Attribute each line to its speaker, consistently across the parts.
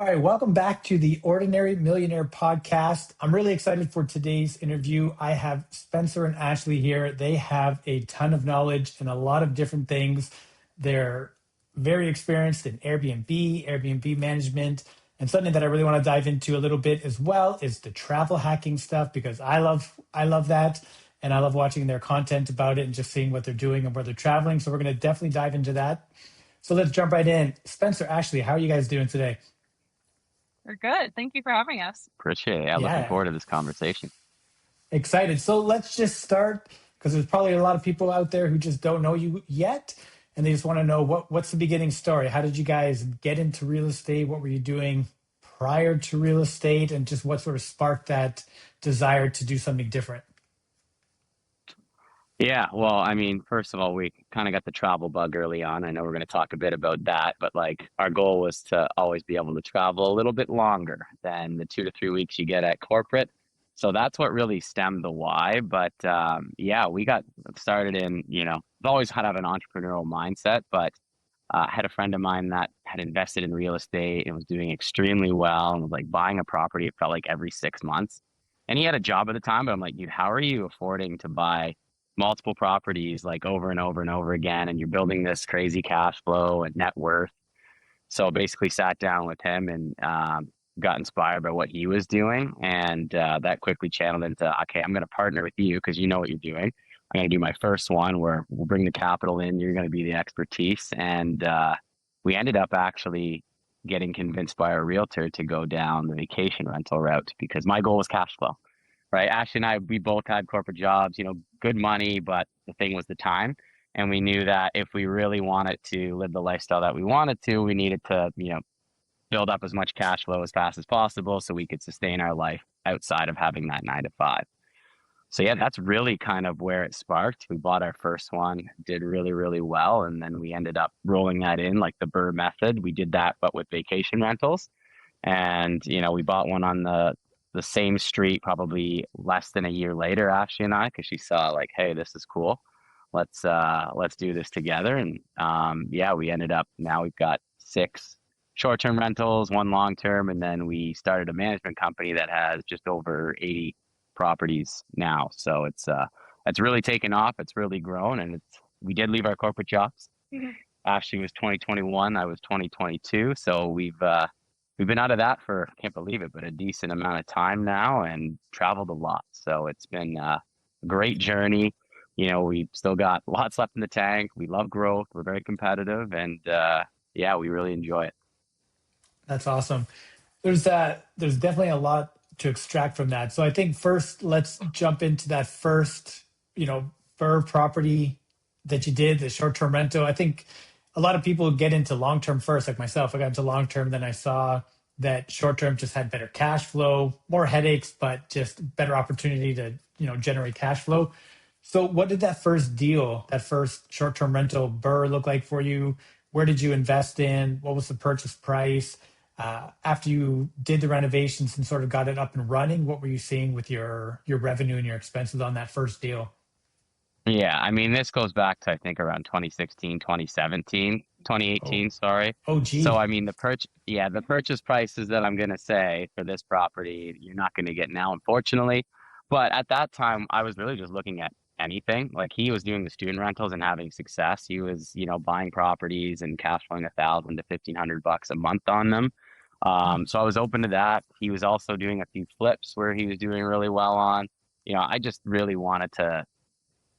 Speaker 1: All right, welcome back to the Ordinary Millionaire podcast. I'm really excited for today's interview. I have Spencer and Ashley here. They have a ton of knowledge in a lot of different things. They're very experienced in Airbnb management, and something that I really want to dive into a little bit as well is the travel hacking stuff because I love that, and I love watching their content about it and just seeing what they're doing and where they're traveling. So we're going to definitely dive into that. So let's jump right in. Spencer, Ashley, how are you guys doing today?
Speaker 2: We're good. Thank you for having us.
Speaker 3: Appreciate it. Yeah, looking
Speaker 1: Yeah,
Speaker 3: forward to this conversation.
Speaker 1: excited. So let's just start because there's probably a lot of people out there who just don't know you yet, and they just want to know what's the beginning story. How did you guys get into real estate? What were you doing prior to real estate, and just what sort of sparked that desire to do something different?
Speaker 3: Yeah, well, I mean, first of all, we kind of got the travel bug early on. I know we're going to talk a bit about that, but like our goal was to always be able to travel a little bit longer than the 2 to 3 weeks you get at corporate. So that's what really stemmed the why. But yeah, we got started in, I've always had to have an entrepreneurial mindset, but I had a friend of mine that had invested in real estate and was doing extremely well and was like buying a property, it felt like every 6 months. And he had a job at the time, but I'm like, dude, how are you affording to buy multiple properties like over and over and over again? And you're building this crazy cash flow and net worth. So basically sat down with him and got inspired by what he was doing. And that quickly channeled into, okay, I'm going to partner with you because you know what you're doing. I'm going to do my first one where we'll bring the capital in. You're going to be the expertise. And we ended up actually getting convinced by our realtor to go down the vacation rental route because my goal was cash flow, right? Ashley and I, we both had corporate jobs, good money, but the thing was the time. And we knew that if we really wanted to live the lifestyle that we wanted to, we needed to, build up as much cash flow as fast as possible so we could sustain our life outside of having that 9 to 5. So yeah, that's really kind of where it sparked. We bought our first one, did really, really well. And then we ended up rolling that in like the BRRRR method. We did that, but with vacation rentals. And, we bought one on the same street, probably less than a year later, Ashley and I, because she saw like, hey, this is cool. Let's do this together. And yeah, we ended up now we've got 6 short-term rentals, 1 long-term, and then we started a management company that has just over 80 properties now. So it's really taken off. It's really grown, and we did leave our corporate jobs. Mhm. Ashley was 2021, I was 2022. So we've been out of that for, I can't believe it, but a decent amount of time now and traveled a lot. So it's been a great journey. We've still got lots left in the tank. We love growth. We're very competitive, and yeah, we really enjoy it.
Speaker 1: That's awesome. There's definitely a lot to extract from that. So I think first let's jump into that first, BRRRR property that you did, the short-term rental. I think a lot of people get into long-term first, like myself. I got into long-term, then I saw that short-term just had better cash flow, more headaches, but just better opportunity to, generate cash flow. So what did that first deal, that first short-term rental BRRRR look like for you? Where did you invest in? What was the purchase price? After you did the renovations and sort of got it up and running, what were you seeing with your revenue and your expenses on that first deal?
Speaker 3: Yeah, I mean, this goes back to, I think, around 2016, 2017,
Speaker 1: Oh,
Speaker 3: 2018, sorry.
Speaker 1: oh,
Speaker 3: So,
Speaker 1: gee.
Speaker 3: I mean, the purchase prices that I'm going to say for this property, you're not going to get now, unfortunately. But at that time, I was really just looking at anything. Like he was doing the student rentals and having success. He was, buying properties and cash flowing 1,000 to 1,500 bucks a month on them. So I was open to that. He was also doing a few flips where he was doing really well on. I just really wanted to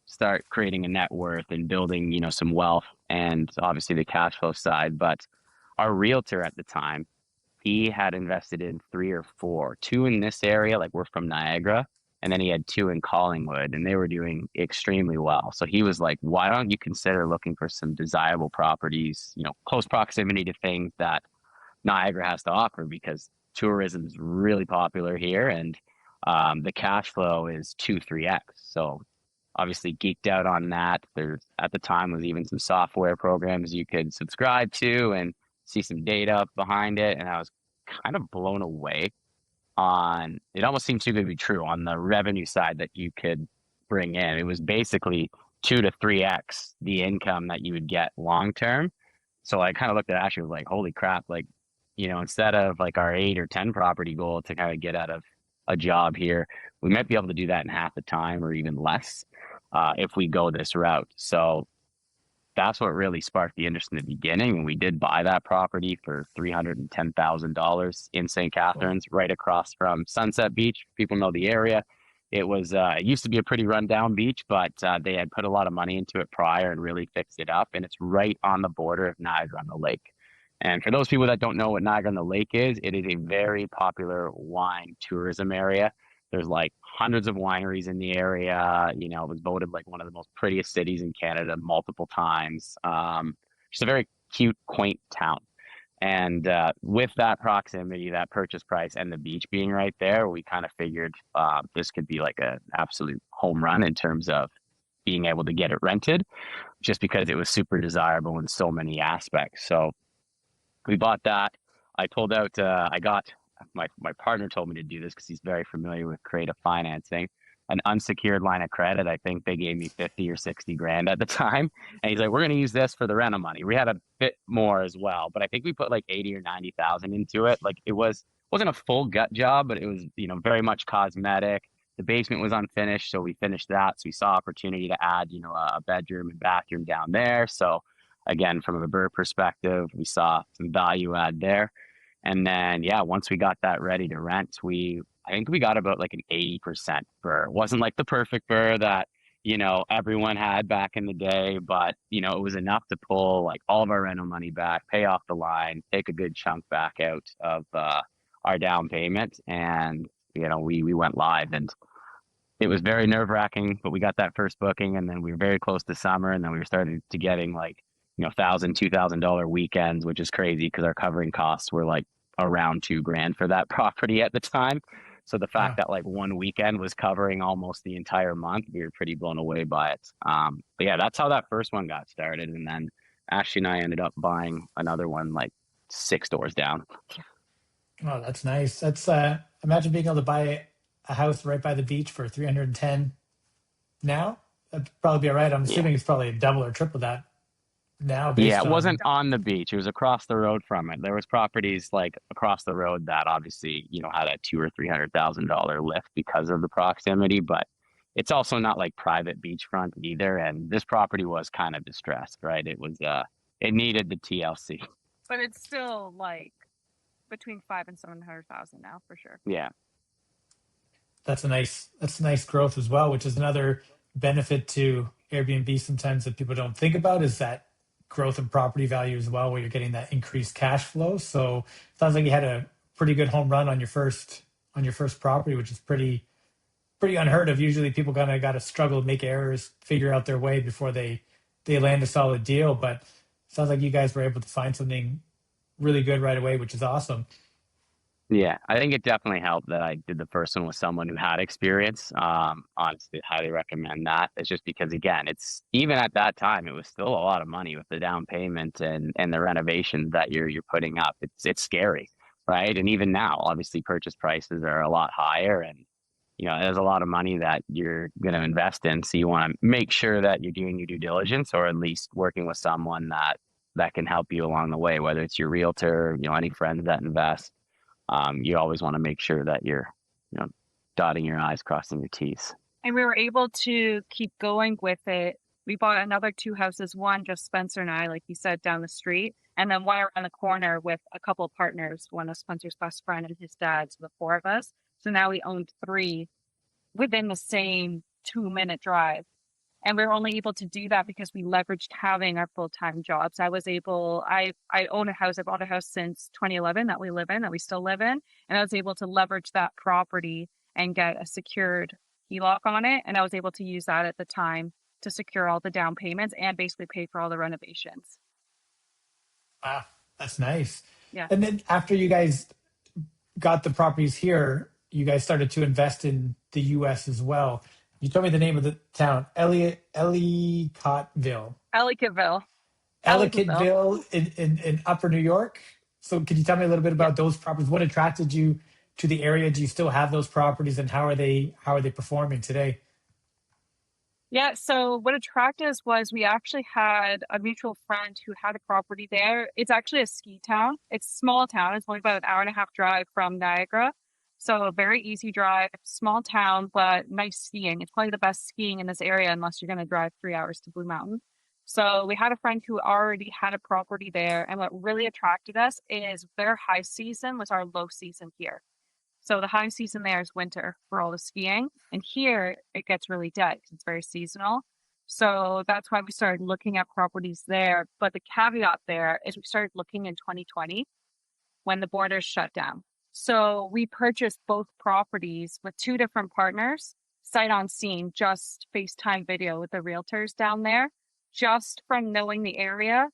Speaker 3: start creating a net worth and building, some wealth and obviously the cash flow side. But our realtor at the time, he had invested in 3 or 4, 2 in this area, like we're from Niagara, and then he had 2 in Collingwood, and they were doing extremely well. So he was like, why don't you consider looking for some desirable properties, close proximity to things that Niagara has to offer because tourism is really popular here and the cash flow is 2-3x. So obviously geeked out on that. There at the time was even some software programs you could subscribe to and see some data behind it. And I was kind of blown away on it. Almost seemed too good to be true on the revenue side that you could bring in. It was basically 2 to 3x the income that you would get long term. So I kind of looked at Ashley and was like, holy crap, like instead of like our 8 or 10 property goal to kind of get out of a job here, we might be able to do that in half the time or even less if we go this route. So that's what really sparked the interest in the beginning. And we did buy that property for $310,000 in St. Catharines, right across from Sunset Beach. People know the area. It used to be a pretty rundown beach, but they had put a lot of money into it prior and really fixed it up. And it's right on the border of Niagara on the Lake. And for those people that don't know what Niagara on the Lake is, it is a very popular wine tourism area. There's like hundreds of wineries in the area. It was voted like one of the most prettiest cities in Canada multiple times. Just a very cute, quaint town. And with that proximity, that purchase price, and the beach being right there, we kind of figured this could be like an absolute home run in terms of being able to get it rented, just because it was super desirable in so many aspects. So we bought that. I pulled out, I got my partner told me to do this because he's very familiar with creative financing, an unsecured line of credit. I think they gave me 50 or 60 grand at the time. And he's like, we're going to use this for the rental money. We had a bit more as well, but I think we put like 80 or 90,000 into it. Like wasn't a full gut job, but it was, very much cosmetic. The basement was unfinished, so we finished that. So we saw opportunity to add, a bedroom and bathroom down there. So again, from a BRRRR perspective, we saw some value add there. And then, once we got that ready to rent, I think we got about like an 80% BRRRR. It wasn't like the perfect BRRRR that, everyone had back in the day, but, it was enough to pull like all of our rental money back, pay off the line, take a good chunk back out of our down payment. And, we went live, and it was very nerve wracking, but we got that first booking, and then we were very close to summer, and then we were starting to getting like, $1,000, $2,000 weekends, which is crazy because our covering costs were like around $2,000 for that property at the time. So the fact that like one weekend was covering almost the entire month, we were pretty blown away by it. But that's how that first one got started. And then Ashley and I ended up buying another one like 6 doors down.
Speaker 1: Oh, that's nice. That's imagine being able to buy a house right by the beach for 310 now. That'd probably be all right. I'm assuming it's probably double or triple that now.
Speaker 3: It wasn't on the beach. It was across the road from it. There was properties like across the road that obviously, had a $200,000 or $300,000 lift because of the proximity, but it's also not like private beachfront either. And this property was kind of distressed, right? It was, it needed the TLC.
Speaker 2: But it's still like between 500,000 and 700,000 now for sure.
Speaker 3: Yeah.
Speaker 1: That's a nice growth as well, which is another benefit to Airbnb sometimes that people don't think about, is that growth in property value as well, where you're getting that increased cash flow. So it sounds like you had a pretty good home run on your first property, which is pretty unheard of. Usually people kind of got to struggle, make errors, figure out their way before they land a solid deal. But it sounds like you guys were able to find something really good right away, which is awesome.
Speaker 3: Yeah, I think it definitely helped that I did the first one with someone who had experience. Honestly, highly recommend that. It's just because, again, it's even at that time, it was still a lot of money with the down payment and the renovations that you're putting up. It's scary, right? And even now, obviously, purchase prices are a lot higher, and there's a lot of money that you're going to invest in. So you want to make sure that you're doing your due diligence, or at least working with someone that can help you along the way, whether it's your realtor, any friends that invest. You always want to make sure that you're, dotting your I's, crossing your T's.
Speaker 2: And we were able to keep going with it. We bought another 2 houses, one just Spencer and I, like you said, down the street, and then one around the corner with a couple of partners, one of Spencer's best friend and his dad, so the 4 of us. So now we owned 3 within the same 2-minute drive. And we were only able to do that because we leveraged having our full-time jobs. I own a house. I bought a house since 2011 that we live in, that we still live in. And I was able to leverage that property and get a secured HELOC on it. And I was able to use that at the time to secure all the down payments and basically pay for all the renovations.
Speaker 1: Wow, that's nice.
Speaker 2: Yeah.
Speaker 1: And then after you guys got the properties here, you guys started to invest in the US as well. You told me the name of the town, Ellicottville. Ellicottville in Upper New York. So can you tell me a little bit about those properties? What attracted you to the area? Do you still have those properties, and how are they performing today?
Speaker 2: Yeah, so what attracted us was we actually had a mutual friend who had a property there. It's actually a ski town. It's a small town. It's only about an hour and a half drive from Niagara. So a very easy drive, small town, but nice skiing. It's probably the best skiing in this area unless you're going to drive 3 hours to Blue Mountain. So we had a friend who already had a property there. And what really attracted us is their high season was our low season here. So the high season there is winter for all the skiing. And here it gets really dead because it's very seasonal. So that's why we started looking at properties there. But the caveat there is we started looking in 2020 when the borders shut down. So we purchased both properties with two different partners, sight on scene, just FaceTime video with the realtors down there, just from knowing the area.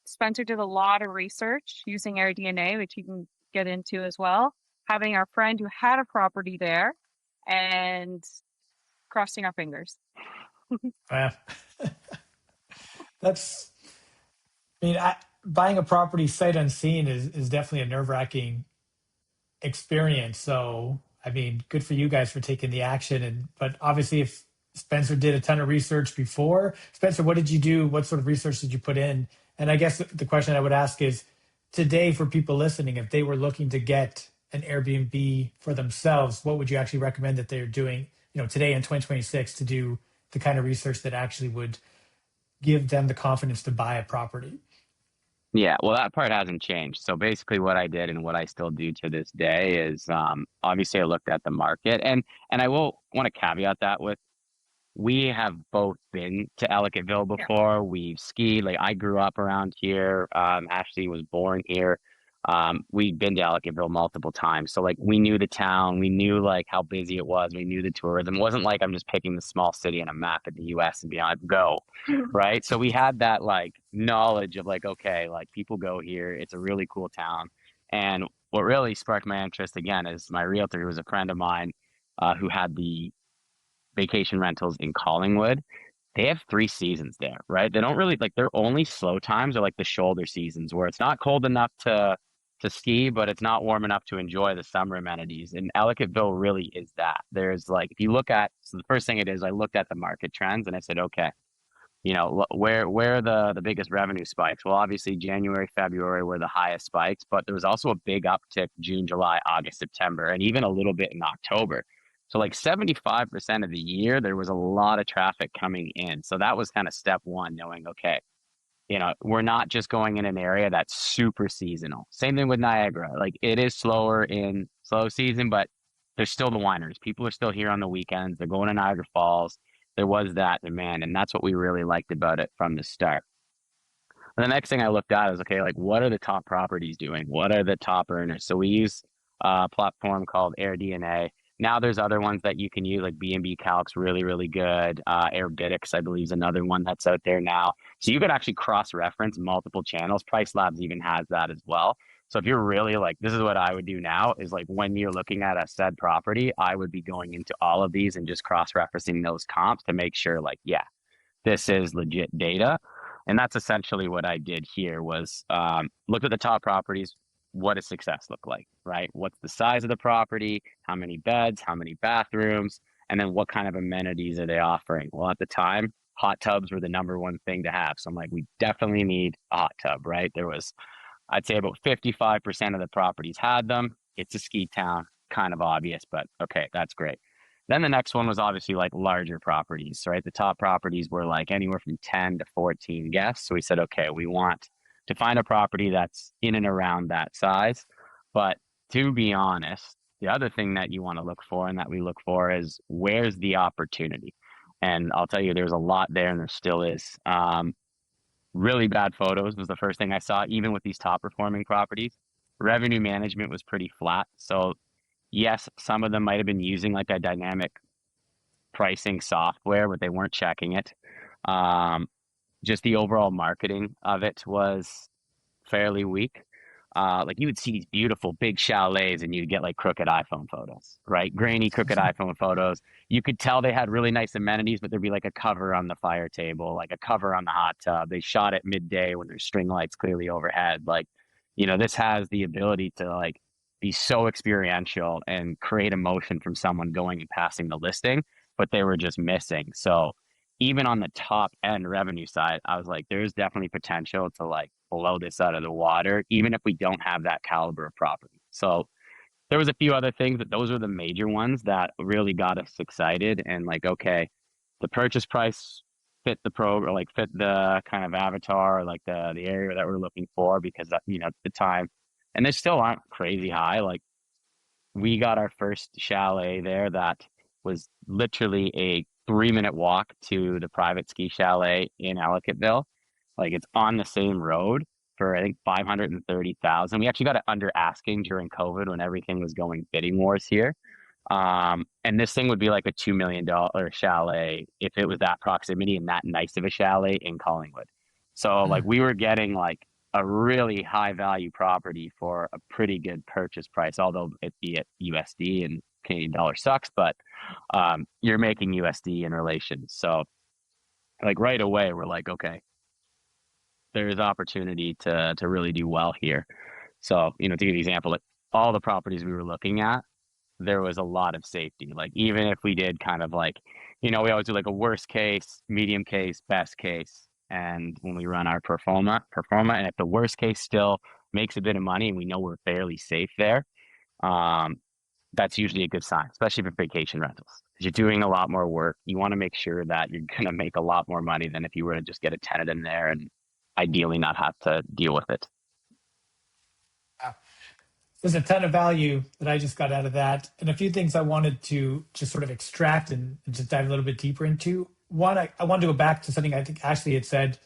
Speaker 2: Spencer did a lot of research using AirDNA, which you can get into as well, having our friend who had a property there and crossing our fingers.
Speaker 1: Yeah. That's, I mean, buying a property sight unseen is definitely a nerve-wracking experience. So, I mean, good for you guys for taking the action. But obviously, if Spencer did a ton of research before, Spencer, what did you do? What sort of research did you put in? And I guess the question I would ask is today for people listening, if they were looking to get an Airbnb for themselves, what would you actually recommend that they're doing, today in 2026 to do the kind of research that actually would give them the confidence to buy a property?
Speaker 3: Yeah, well, that part hasn't changed. So basically, what I did and what I still do to this day is obviously I looked at the market, and I will want to caveat that with we have both been to Ellicottville
Speaker 2: Yeah.
Speaker 3: before. We've skied. Like I grew up around here. Ashley was born here. We've been to Ellicottville multiple times. So like we knew the town. We knew like how busy it was. We knew the tourism. It wasn't like I'm just picking the small city on a map in the US and being like, go. Right. So we had that like knowledge of like, okay, like people go here. It's a really cool town. And what really sparked my interest again is my realtor, who was a friend of mine, who had the vacation rentals in Collingwood. They have 3 seasons there, right? They don't really like their only slow times are like the shoulder seasons where it's not cold enough to ski, but it's not warm enough to enjoy the summer amenities. And Ellicottville really is that. There's like if you look at so the first thing it is, I looked at the market trends and I said, okay, where are the biggest revenue spikes? Well, obviously January, February were the highest spikes, but there was also a big uptick June, July, August, September, and even a little bit in October. So like 75% of the year, there was a lot of traffic coming in. So that was kind of step one, knowing, okay, we're not just going in an area that's super seasonal. Same thing with Niagara. Like it is slower in slow season, but there's still the wineries. People are still here on the weekends. They're going to Niagara Falls. There was that demand, and that's what we really liked about it from the start. And the next thing I looked at is, okay, like what are the top properties doing? What are the top earners? So we use a platform called AirDNA. Now there's other ones that you can use, like BnbCalc's really, really good. Airbnbs, I believe, is another one that's out there now. So you could actually cross-reference multiple channels. PriceLabs even has that as well. So if you're really like, this is what I would do now is like when you're looking at a said property, I would be going into all of these and just cross-referencing those comps to make sure like, yeah, this is legit data. And that's essentially what I did here was look at the top properties. What does success look like, right? What's the size of the property? How many beds? How many bathrooms? And then what kind of amenities are they offering? Well, at the time, hot tubs were the number one thing to have. So I'm like, we definitely need a hot tub, right? There was, I'd say about 55% of the properties had them. It's a ski town, kind of obvious, but okay, that's great. Then the next one was obviously like larger properties, right? The top properties were like anywhere from 10 to 14 guests. So we said, okay, we want to find a property that's in and around that size. But to be honest, the other thing that you want to look for and that we look for is where's the opportunity? And I'll tell you, there's a lot there and there still is. Really bad photos was the first thing I saw, even with these top performing properties. Revenue management was pretty flat. So yes, some of them might have been using like a dynamic pricing software, but they weren't checking it. Just the overall marketing of it was fairly weak. Like you would see these beautiful big chalets and you'd get like crooked iPhone photos, right? Grainy crooked iPhone photos. You could tell they had really nice amenities, but there'd be like a cover on the fire table, like a cover on the hot tub. They shot at midday when there's string lights clearly overhead. Like, this has the ability to like be so experiential and create emotion from someone going and passing the listing, but they were just missing. So even on the top end revenue side, I was like, there's definitely potential to like blow this out of the water, even if we don't have that caliber of property. So there was a few other things, but those were the major ones that really got us excited. And like, okay, the purchase price fit the program, like fit the kind of avatar, like the area that we're looking for, because you know, at the time, and they still aren't crazy high. Like we got our first chalet there that was literally a 3-minute walk to the private ski chalet in Ellicottville. Like it's on the same road for I think 530,000. We actually got it under asking during COVID when everything was going bidding wars here. And this thing would be like a $2 million chalet if it was that proximity and that nice of a chalet in Collingwood. So like we were getting like a really high value property for a pretty good purchase price, although it be at USD and Canadian dollar sucks, but you're making USD in relation. So like right away, we're like, okay, there's opportunity to really do well here. So, you know, to give you an example, like all the properties we were looking at, there was a lot of safety. Like even if we did kind of like, you know, we always do like a worst case, medium case, best case. And when we run our performa, and if the worst case still makes a bit of money and we know we're fairly safe there, that's usually a good sign, especially for vacation rentals. Because you're doing a lot more work. You want to make sure that you're going to make a lot more money than if you were to just get a tenant in there and ideally not have to deal with it.
Speaker 1: There's a ton of value that I just got out of that, and a few things I wanted to just sort of extract and just dive a little bit deeper into. One, I wanted to go back to something I think Ashley had said,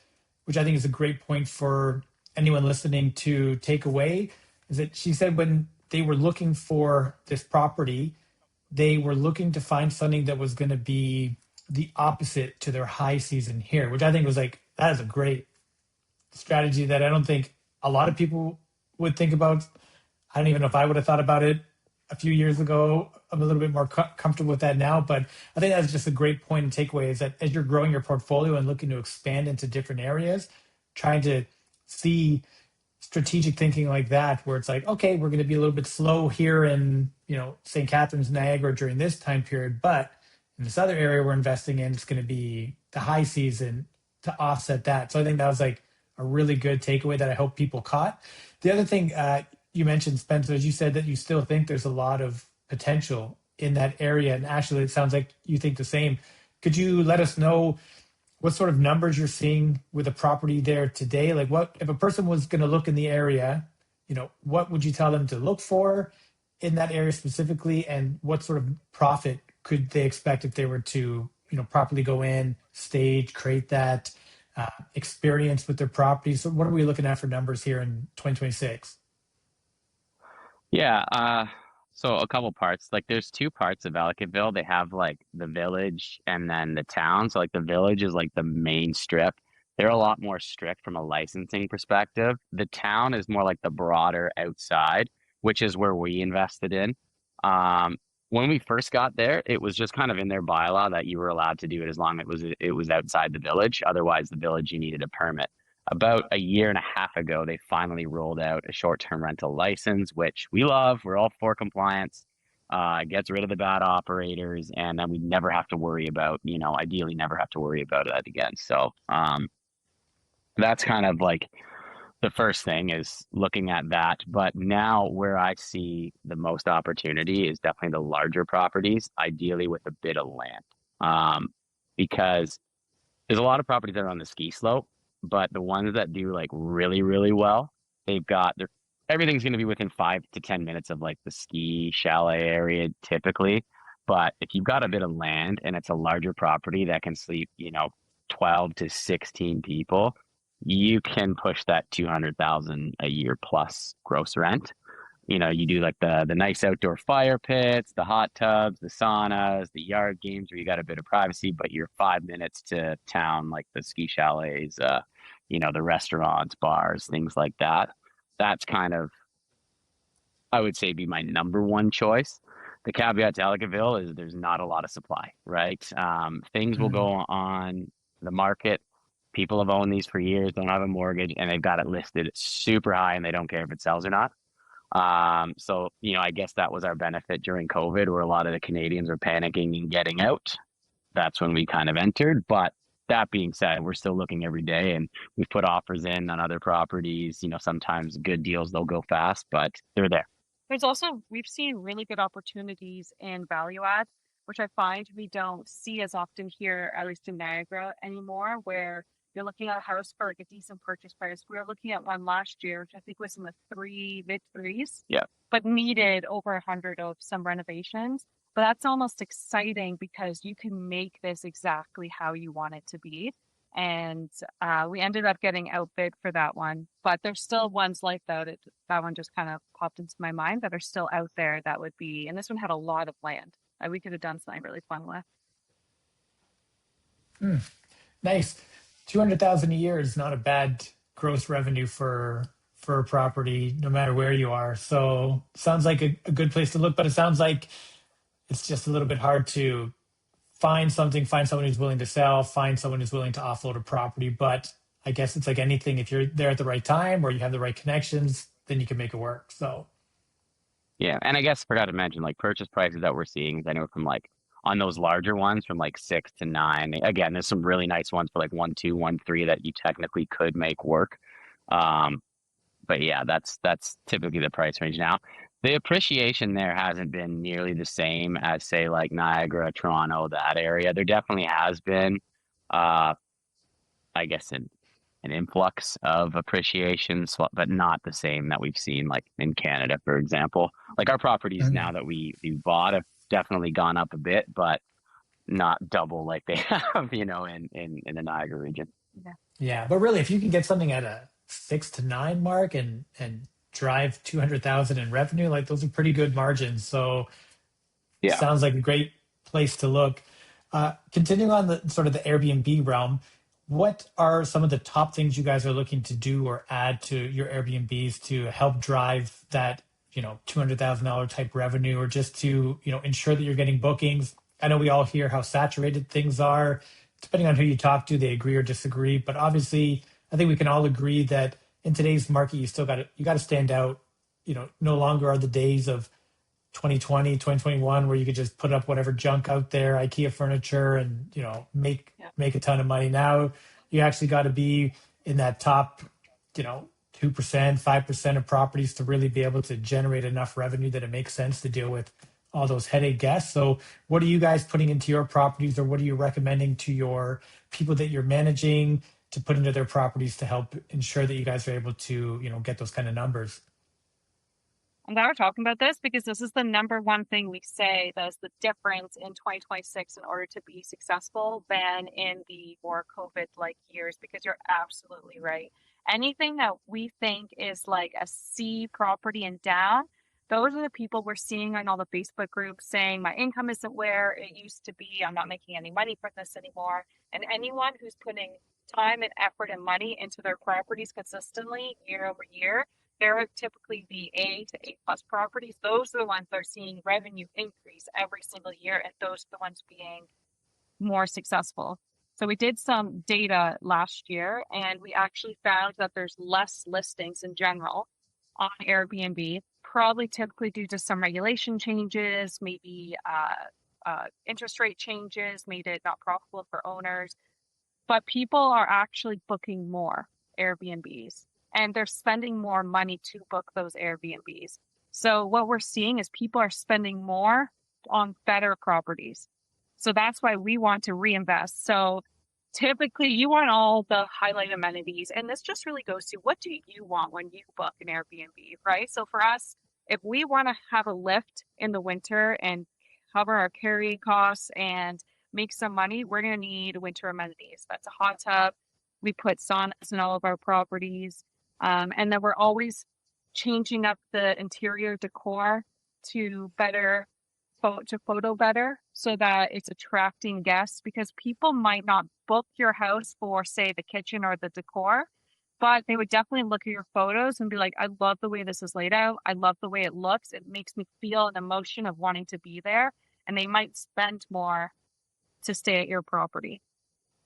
Speaker 1: which I think is a great point for anyone listening to take away, is that she said when they were looking for this property, they were looking to find something that was going to be the opposite to their high season here, which I think was like, that is a great strategy that I don't think a lot of people would think about. I don't even know if I would have thought about it a few years ago. I'm a little bit more comfortable with that now, but I think that's just a great point and takeaway is that as you're growing your portfolio and looking to expand into different areas, trying to see strategic thinking like that, where it's like, okay, we're going to be a little bit slow here in, you know, St. Catharines, Niagara during this time period, but in this other area we're investing in, it's going to be the high season to offset that. So I think that was like a really good takeaway that I hope people caught. The other thing you mentioned, Spencer, as you said that you still think there's a lot of potential in that area. And Ashley, it sounds like you think the same. Could you let us know what sort of numbers you're seeing with a property there today? Like what, if a person was going to look in the area, you know, what would you tell them to look for in that area specifically? And what sort of profit could they expect if they were to, you know, properly go in, stage, create that experience with their property? So what are we looking at for numbers here in 2026?
Speaker 3: Yeah, so a couple parts. Like there's two parts of Ellicottville. They have like the village and then the town. So like the village is like the main strip. They're a lot more strict from a licensing perspective. The town is more like the broader outside, which is where we invested in. When we first got there, it was just kind of in their bylaw that you were allowed to do it as long as it was outside the village. Otherwise, the village you needed a permit. About a year and a half ago, they finally rolled out a short-term rental license, which we love. We're all for compliance. It gets rid of the bad operators, and then we never have to worry about, you know, ideally never have to worry about that again. So that's kind of like the first thing is looking at that. But now where I see the most opportunity is definitely the larger properties, ideally with a bit of land. Because there's a lot of properties that are on the ski slope, but the ones that do like really, really well, everything's going to be within 5 to 10 minutes of like the ski chalet area typically. But if you've got a bit of land and it's a larger property that can sleep, you know, 12 to 16 people, you can push that 200,000 a year plus gross rent. You know, you do like the nice outdoor fire pits, the hot tubs, the saunas, the yard games where you got a bit of privacy, but you're 5 minutes to town, like the ski chalets, you know, the restaurants, bars, things like that. That's kind of, I would say, be my number one choice. The caveat to Ellicottville is there's not a lot of supply, right? Things will go on the market. People have owned these for years, don't have a mortgage, and they've got it listed super high and they don't care if it sells or not. So, you know, I guess that was our benefit during COVID where a lot of the Canadians were panicking and getting out. That's when we kind of entered. But that being said, we're still looking every day, and we've put offers in on other properties. You know, sometimes good deals, they'll go fast, but they're there.
Speaker 2: There's also, we've seen really good opportunities in value add, which I find we don't see as often here, at least in Niagara anymore, where you're looking at a house for like a decent purchase price. We were looking at one last year, which I think was in the mid threes,
Speaker 3: Yeah.
Speaker 2: but needed over 100 of some renovations. But that's almost exciting because you can make this exactly how you want it to be. And we ended up getting outbid for that one, but there's still ones like that. That one just kind of popped into my mind that are still out there that would be, and this one had a lot of land that we could have done something really fun with.
Speaker 1: Nice. 200,000 a year is not a bad gross revenue for a property, no matter where you are. So sounds like a good place to look, but it sounds like it's just a little bit hard to find someone who's willing to sell, find someone who's willing to offload a property. But I guess it's like anything, if you're there at the right time or you have the right connections, then you can make it work. So
Speaker 3: Yeah, and I guess forgot to mention like purchase prices that we're seeing is anywhere from like on those larger ones from like 6 to 9. Again, there's some really nice ones for like 1.2, 1.3 that you technically could make work. Um, but yeah, that's typically the price range now. The appreciation there hasn't been nearly the same as say like Niagara, Toronto, that area. There definitely has been, I guess, an influx of appreciation, but not the same that we've seen like in Canada, for example. Like our properties now that we bought have definitely gone up a bit, but not double like they have, you know, in the Niagara region.
Speaker 1: yeah, but really, if you can get something at a 6 to 9 mark and drive 200,000 in revenue, like those are pretty good margins. So
Speaker 3: Yeah.
Speaker 1: sounds like a great place to look. Continuing on the sort of the Airbnb realm, what are some of the top things you guys are looking to do or add to your Airbnbs to help drive that, $200,000 type revenue, or just to, ensure that you're getting bookings? I know we all hear how saturated things are. Depending on who you talk to, they agree or disagree. But obviously, I think we can all agree that in today's market, you got to stand out. No longer are the days of 2020, 2021, where you could just put up whatever junk out there, IKEA furniture, and make a ton of money. Now you actually got to be in that top, 2%, 5% of properties to really be able to generate enough revenue that it makes sense to deal with all those headache guests. So what are you guys putting into your properties, or what are you recommending to your people that you're managing to put into their properties to help ensure that you guys are able to, get those kind of numbers?
Speaker 2: I'm glad we're talking about this because this is the number one thing we say that is the difference in 2026 in order to be successful than in the more COVID-like years, because you're absolutely right. Anything that we think is like a C property and down, those are the people we're seeing on all the Facebook groups saying my income isn't where it used to be. I'm not making any money from this anymore. And anyone who's putting time and effort and money into their properties consistently year over year, they're typically the A to A plus properties. Those are the ones that are seeing revenue increase every single year, and those are the ones being more successful. So we did some data last year, and we actually found that there's less listings in general on Airbnb, probably typically due to some regulation changes, maybe interest rate changes made it not profitable for owners. But people are actually booking more Airbnbs, and they're spending more money to book those Airbnbs. So what we're seeing is people are spending more on better properties. So that's why we want to reinvest. So typically you want all the highlight amenities, and this just really goes to what do you want when you book an Airbnb, right? So for us, if we want to have a lift in the winter and cover our carrying costs and make some money, we're going to need winter amenities. That's a hot tub. We put saunas in all of our properties. And then we're always changing up the interior decor to photo better so that it's attracting guests, because people might not book your house for, say, the kitchen or the decor, but they would definitely look at your photos and be like, I love the way this is laid out. I love the way it looks. It makes me feel an emotion of wanting to be there. And they might spend more to stay at your property.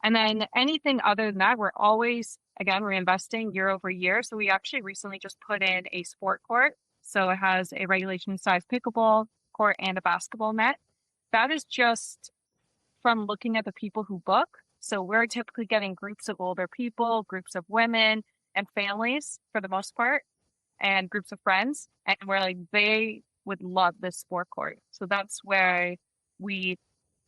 Speaker 2: And then anything other than that, we're always, again, reinvesting year over year. So we actually recently just put in a sport court. So it has a regulation size pickleball court and a basketball net. That is just from looking at the people who book. So we're typically getting groups of older people, groups of women, and families for the most part, and groups of friends. And we're like, they would love this sport court. So that's where we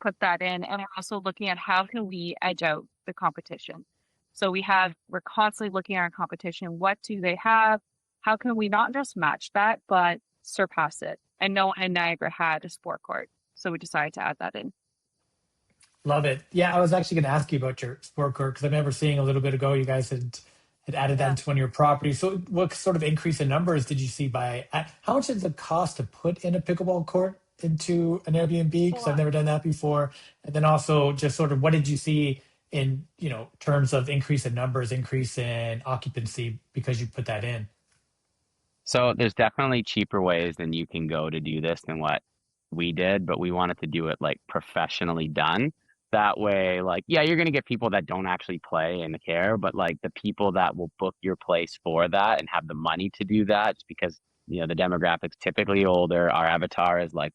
Speaker 2: put that in. And we're also looking at how can we edge out the competition. So we're constantly looking at our competition. What do they have? How can we not just match that, but surpass it? And no one in Niagara had a sport court. So we decided to add that in.
Speaker 1: Love it. Yeah, I was actually going to ask you about your sport court because I remember seeing a little bit ago you guys had added that into one of your properties. So what sort of increase in numbers did you see how much does it cost to put in a pickleball court into an Airbnb? Because I've never done that before. And then also just sort of what did you see in, terms of increase in numbers, increase in occupancy because you put that in?
Speaker 3: So there's definitely cheaper ways than you can go to do this than what we did, but we wanted to do it like professionally done. That way, like, yeah, you're gonna get people that don't actually play and care, but like the people that will book your place for that and have the money to do that, just because the demographics typically older. Our avatar is like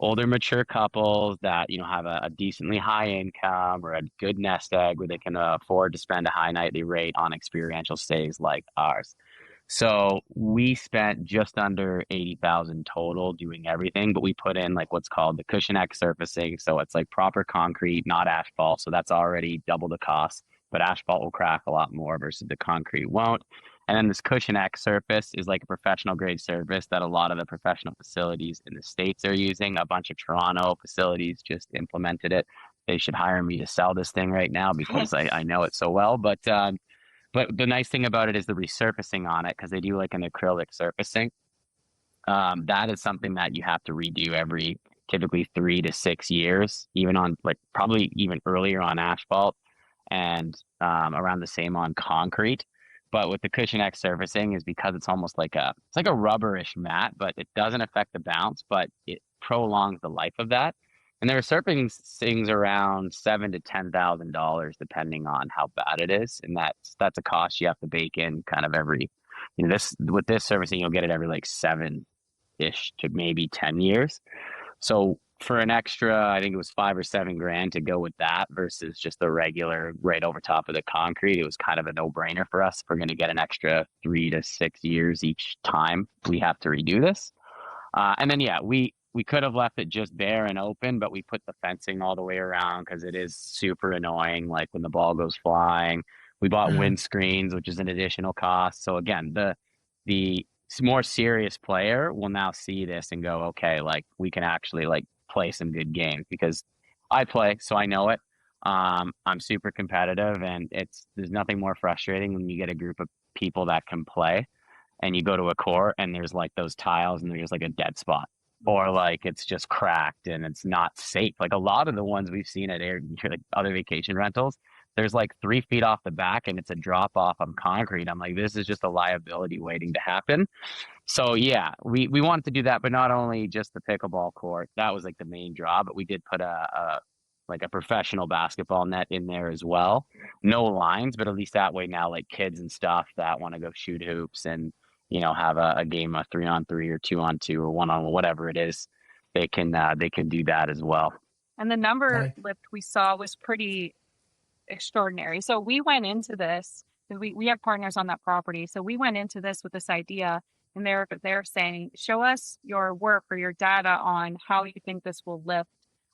Speaker 3: older, mature couples that have a decently high income or a good nest egg where they can afford to spend a high nightly rate on experiential stays like ours. So we spent just under 80,000 total doing everything, but we put in like what's called the cushion X surfacing. So it's like proper concrete, not asphalt. So that's already double the cost, but asphalt will crack a lot more versus the concrete won't. And then this cushion X surface is like a professional grade surface that a lot of the professional facilities in the States are using. A bunch of Toronto facilities just implemented it. They should hire me to sell this thing right now because I know it so well. But the nice thing about it is the resurfacing on it, because they do like an acrylic surfacing. That is something that you have to redo every typically 3 to 6 years, even on like probably even earlier on asphalt and around the same on concrete. But with the cushion X surfacing is because it's almost like it's like a rubberish mat, but it doesn't affect the bounce, but it prolongs the life of that. And there are surfing things around $7,000 to $10,000 depending on how bad it is, and that's a cost you have to bake in kind of every. This with this servicing you'll get it every like 7-ish to maybe 10 years. So for an extra, I think it was 5 or 7 grand to go with that versus just the regular right over top of the concrete. It was kind of a no-brainer for us. If we're going to get an extra 3 to 6 years each time we have to redo this. And then we could have left it just bare and open, but we put the fencing all the way around because it is super annoying. Like when the ball goes flying, we bought windscreens, which is an additional cost. So again, the more serious player will now see this and go, okay, like we can actually like play some good games, because I play, so I know it. I'm super competitive, and there's nothing more frustrating when you get a group of people that can play and you go to a court and there's like those tiles and there's like a dead spot, or like it's just cracked and it's not safe. Like a lot of the ones we've seen at like other vacation rentals, there's like 3 feet off the back and it's a drop off on concrete. I'm like, this is just a liability waiting to happen. So yeah, we wanted to do that, but not only just the pickleball court. That was like the main draw, but we did put a professional basketball net in there as well. No lines, but at least that way now, like kids and stuff that want to go shoot hoops and have a game of 3-on-3 or 2-on-2 or 1-on-1, whatever it is, they can do that as well.
Speaker 2: And the number lift we saw was pretty extraordinary. So we went into this, we have partners on that property. So we went into this with this idea, and they're saying, show us your work or your data on how you think this will lift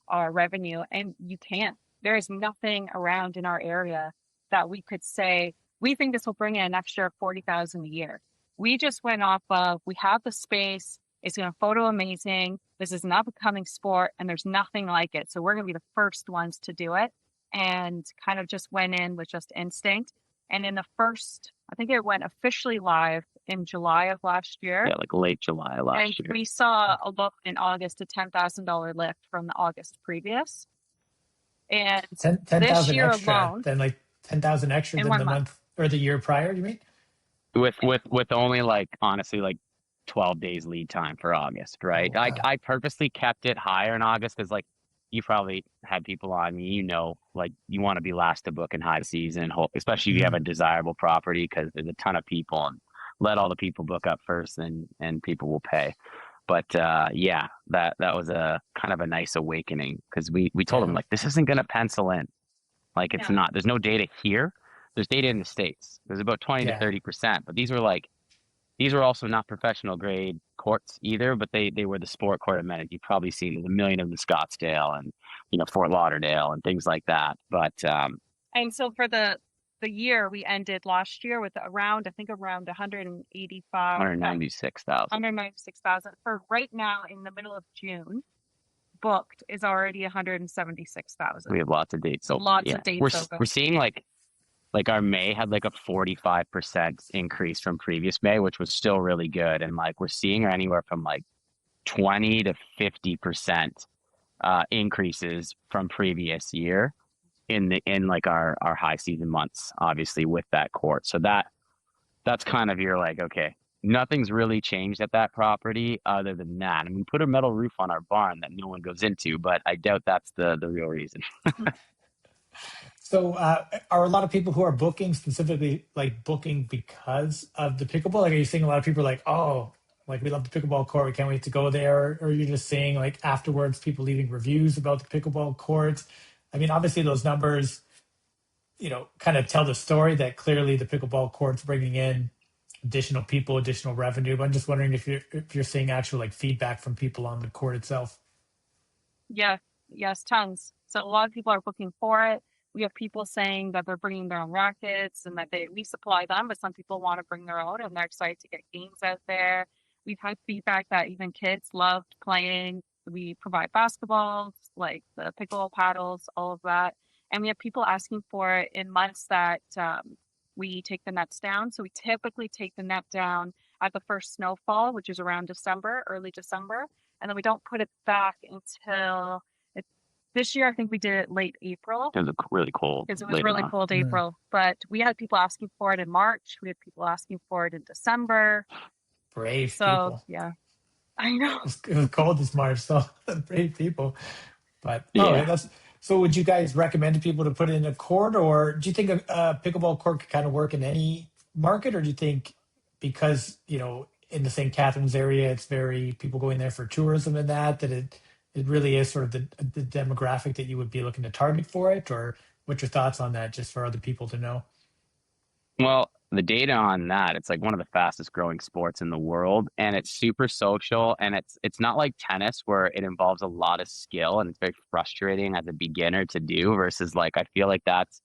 Speaker 2: our revenue. And you can't. There is nothing around in our area that we could say, we think this will bring in an extra 40,000 a year. We just went off of, we have the space, it's going to photo amazing, this is an up-and-coming sport, and there's nothing like it. So we're going to be the first ones to do it, and kind of just went in with just instinct. And in the first, I think it went officially live in July of last year.
Speaker 3: Yeah, like late July last year.
Speaker 2: We saw a look in August, a $10,000 lift from the August previous. And
Speaker 1: 10,000
Speaker 2: this year
Speaker 1: extra,
Speaker 2: alone,
Speaker 1: then like 10,000 extra than the month or the year prior, you mean?
Speaker 3: With only like honestly like 12 days lead time for August, right? Oh, wow. I purposely kept it higher in August because like you probably had people on, like you want to be last to book in high season, especially if you have a desirable property, because there's a ton of people, and let all the people book up first and people will pay. But yeah, that was a kind of a nice awakening, because we told them like, this isn't going to pencil in. Like it's
Speaker 2: Yeah.
Speaker 3: not. There's no data here. There's data in the States. There's about 20 to
Speaker 1: Yeah.
Speaker 3: 30%, but these were also not professional grade courts either, but they were the sport court amenities. You've probably seen there's a million of them in Scottsdale and Fort Lauderdale and things like that. But
Speaker 2: And so for the year, we ended last year with around, I think around 185,
Speaker 3: 196,000.
Speaker 2: 196,000. For right now, in the middle of June, booked is already 176,000.
Speaker 3: We have lots of dates open.
Speaker 2: Lots
Speaker 3: Yeah,
Speaker 2: of dates open.
Speaker 3: we're seeing like our May had like a 45% increase from previous May, which was still really good. And like we're seeing anywhere from like 20 to 50% increases from previous year in like our high season months, obviously with that court. So that's kind of your like, okay, nothing's really changed at that property other than that. And we put a metal roof on our barn that no one goes into, but I doubt that's the real reason.
Speaker 1: So, are a lot of people who are booking specifically like booking because of the pickleball? Like, are you seeing a lot of people like, oh, like we love the pickleball court, we can't wait to go there? Or you're just seeing like afterwards people leaving reviews about the pickleball courts? I mean, obviously those numbers, kind of tell the story that clearly the pickleball court's bringing in additional people, additional revenue. But I'm just wondering if you're seeing actual like feedback from people on the court itself.
Speaker 2: Yeah, yes, tons. So a lot of people are booking for it. We have people saying that they're bringing their own rackets and that we supply them, but some people want to bring their own and they're excited to get games out there. We've had feedback that even kids loved playing. We provide basketballs, like the pickleball paddles, all of that. And we have people asking for it in months that we take the nets down. So we typically take the net down at the first snowfall, which is around December, early December. And then we don't put it back until this year. I think we did it late April.
Speaker 3: It was really cold.
Speaker 2: Because it was really cold April. But we had people asking for it in March. We had people asking for it in December.
Speaker 1: Brave
Speaker 2: So,
Speaker 1: people.
Speaker 2: yeah, I know.
Speaker 1: It was cold this March, so brave people. But
Speaker 3: Yeah.
Speaker 1: so. Would you guys recommend to people to put it in a court, or do you think a pickleball court could kind of work in any market, or do you think because in the St. Catharines area, it's very people going there for tourism and that it really is sort of the demographic that you would be looking to target for it, or what's your thoughts on that, just for other people to know?
Speaker 3: Well, the data on that, it's like one of the fastest growing sports in the world, and it's super social, and it's not like tennis where it involves a lot of skill and it's very frustrating as a beginner to do versus like I feel like that's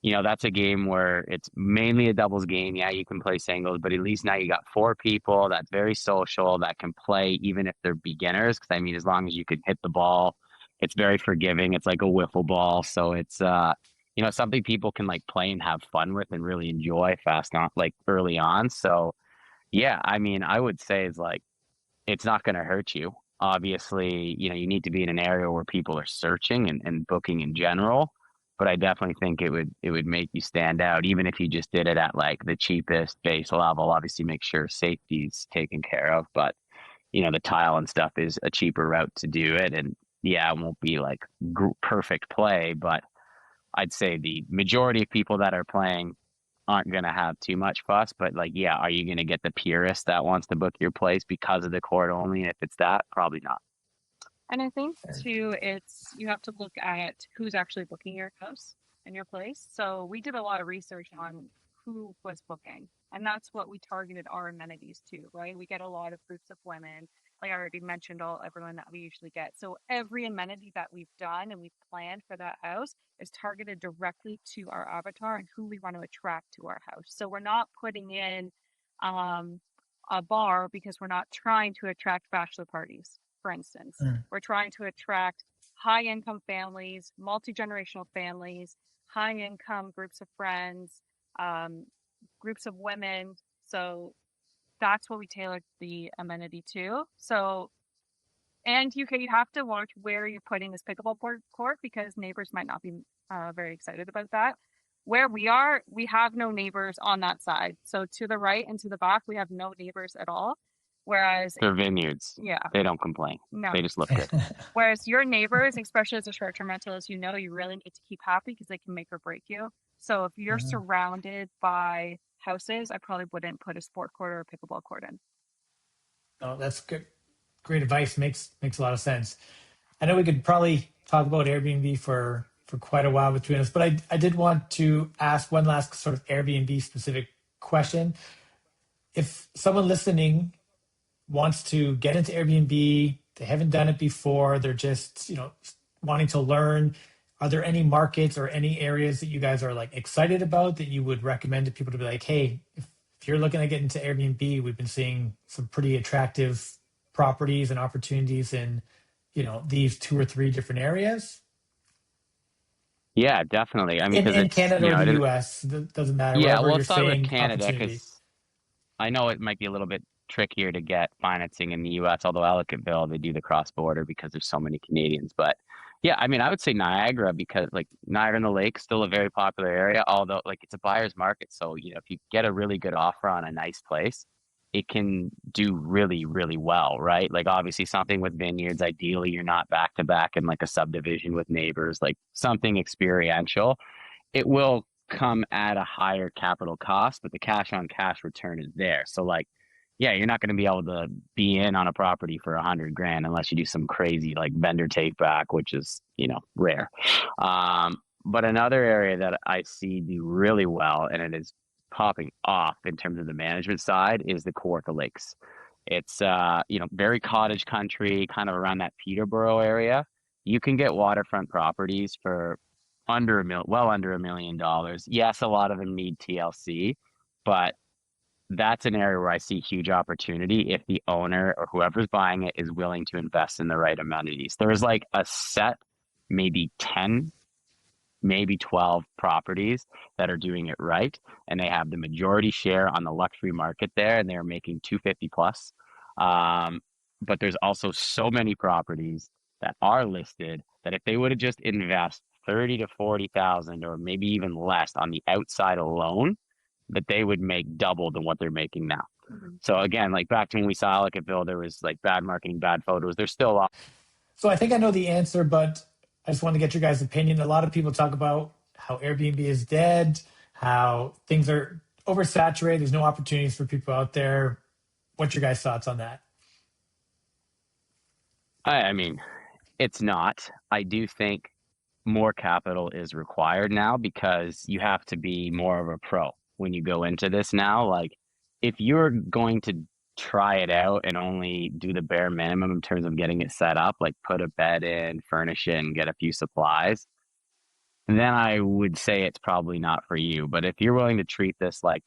Speaker 3: a game where it's mainly a doubles game. Yeah, you can play singles, but at least now you got four people that's very social that can play even if they're beginners. Because I mean, as long as you can hit the ball, it's very forgiving. It's like a wiffle ball, so it's something people can like play and have fun with and really enjoy fast on like early on. So yeah, I mean, I would say it's like it's not going to hurt you. Obviously, you need to be in an area where people are searching and booking in general. But I definitely think it would make you stand out, even if you just did it at like the cheapest base level. Obviously, make sure safety's taken care of, but the tile and stuff is a cheaper route to do it. And yeah, it won't be like perfect play, but I'd say the majority of people that are playing aren't going to have too much fuss. But like, yeah, are you going to get the purist that wants to book your place because of the court only? If it's that, probably not.
Speaker 2: And I think too, you have to look at who's actually booking your house and your place. So we did a lot of research on who was booking, and that's what we targeted our amenities to, right? We get a lot of groups of women, like I already mentioned, everyone that we usually get. So every amenity that we've done and we've planned for that house is targeted directly to our avatar and who we want to attract to our house. So we're not putting in a bar because we're not trying to attract bachelor parties, for instance. We're trying to attract high income families, multi-generational families, high income groups of friends, groups of women. So that's what we tailored the amenity to. So, and you have to watch where you're putting this pickleball court because neighbors might not be very excited about that. Where we are, we have no neighbors on that side. So to the right and to the back, we have no neighbors at all. Whereas
Speaker 3: they're vineyards.
Speaker 2: Yeah.
Speaker 3: They don't complain.
Speaker 2: No.
Speaker 3: They just look good.
Speaker 2: Whereas your neighbors, especially as a short-term rental, as you really need to keep happy because they can make or break you. So if you're surrounded by houses, I probably wouldn't put a sport court or a pickleball court in.
Speaker 1: Oh, that's good. Great advice. Makes a lot of sense. I know we could probably talk about Airbnb for for quite a while between us. But I did want to ask one last sort of Airbnb specific question. If someone listening wants to get into Airbnb, they haven't done it before, they're just, wanting to learn, are there any markets or any areas that you guys are like excited about that you would recommend to people to be like, hey, if you're looking to get into Airbnb, we've been seeing some pretty attractive properties and opportunities in, these 2 or 3 different areas?
Speaker 3: Yeah, definitely. I mean, because
Speaker 1: In
Speaker 3: it's,
Speaker 1: Canada or
Speaker 3: it
Speaker 1: the
Speaker 3: is,
Speaker 1: US, it doesn't matter,
Speaker 3: yeah,
Speaker 1: wherever
Speaker 3: well,
Speaker 1: you're
Speaker 3: let's start with
Speaker 1: seeing
Speaker 3: Canada
Speaker 1: opportunity.
Speaker 3: because I know it might be a little bit trickier to get financing in the US, although Ellicottville, they do the cross border because there's so many Canadians. But yeah, I mean, I would say Niagara because like Niagara on the Lake still a very popular area, although like it's a buyer's market. So, if you get a really good offer on a nice place, it can do really, really well, right? Like obviously something with vineyards, ideally you're not back to back in like a subdivision with neighbors, like something experiential. It will come at a higher capital cost, but the cash on cash return is there. So like, yeah, you're not going to be able to be in on a property for 100 grand unless you do some crazy like vendor take back, which is, rare. But another area that I see do really well, and it is popping off in terms of the management side, is the Kawartha Lakes. It's very cottage country, kind of around that Peterborough area. You can get waterfront properties for well under $1 million. Yes, a lot of them need TLC, but that's an area where I see huge opportunity if the owner or whoever's buying it is willing to invest in the right amenities. There's like a set, maybe 10, maybe 12 properties that are doing it right, and they have the majority share on the luxury market there, and they're making 250 plus. But there's also so many properties that are listed that if they would have just invest 30 to 40,000 or maybe even less on the outside alone, that they would make double than what they're making now. So again, like back to when we saw Ellicottville, there was like bad marketing, bad photos. There's still a lot.
Speaker 1: So I think I know the answer, but I just want to get your guys' opinion. A lot of people talk about how Airbnb is dead, how things are oversaturated. There's no opportunities for people out there. What's your guys' thoughts on that?
Speaker 3: I mean, it's not. I do think more capital is required now because you have to be more of a pro when you go into this now. Like, if you're going to try it out and only do the bare minimum in terms of getting it set up, like put a bed in, furnish it, and get a few supplies, then I would say it's probably not for you. But if you're willing to treat this like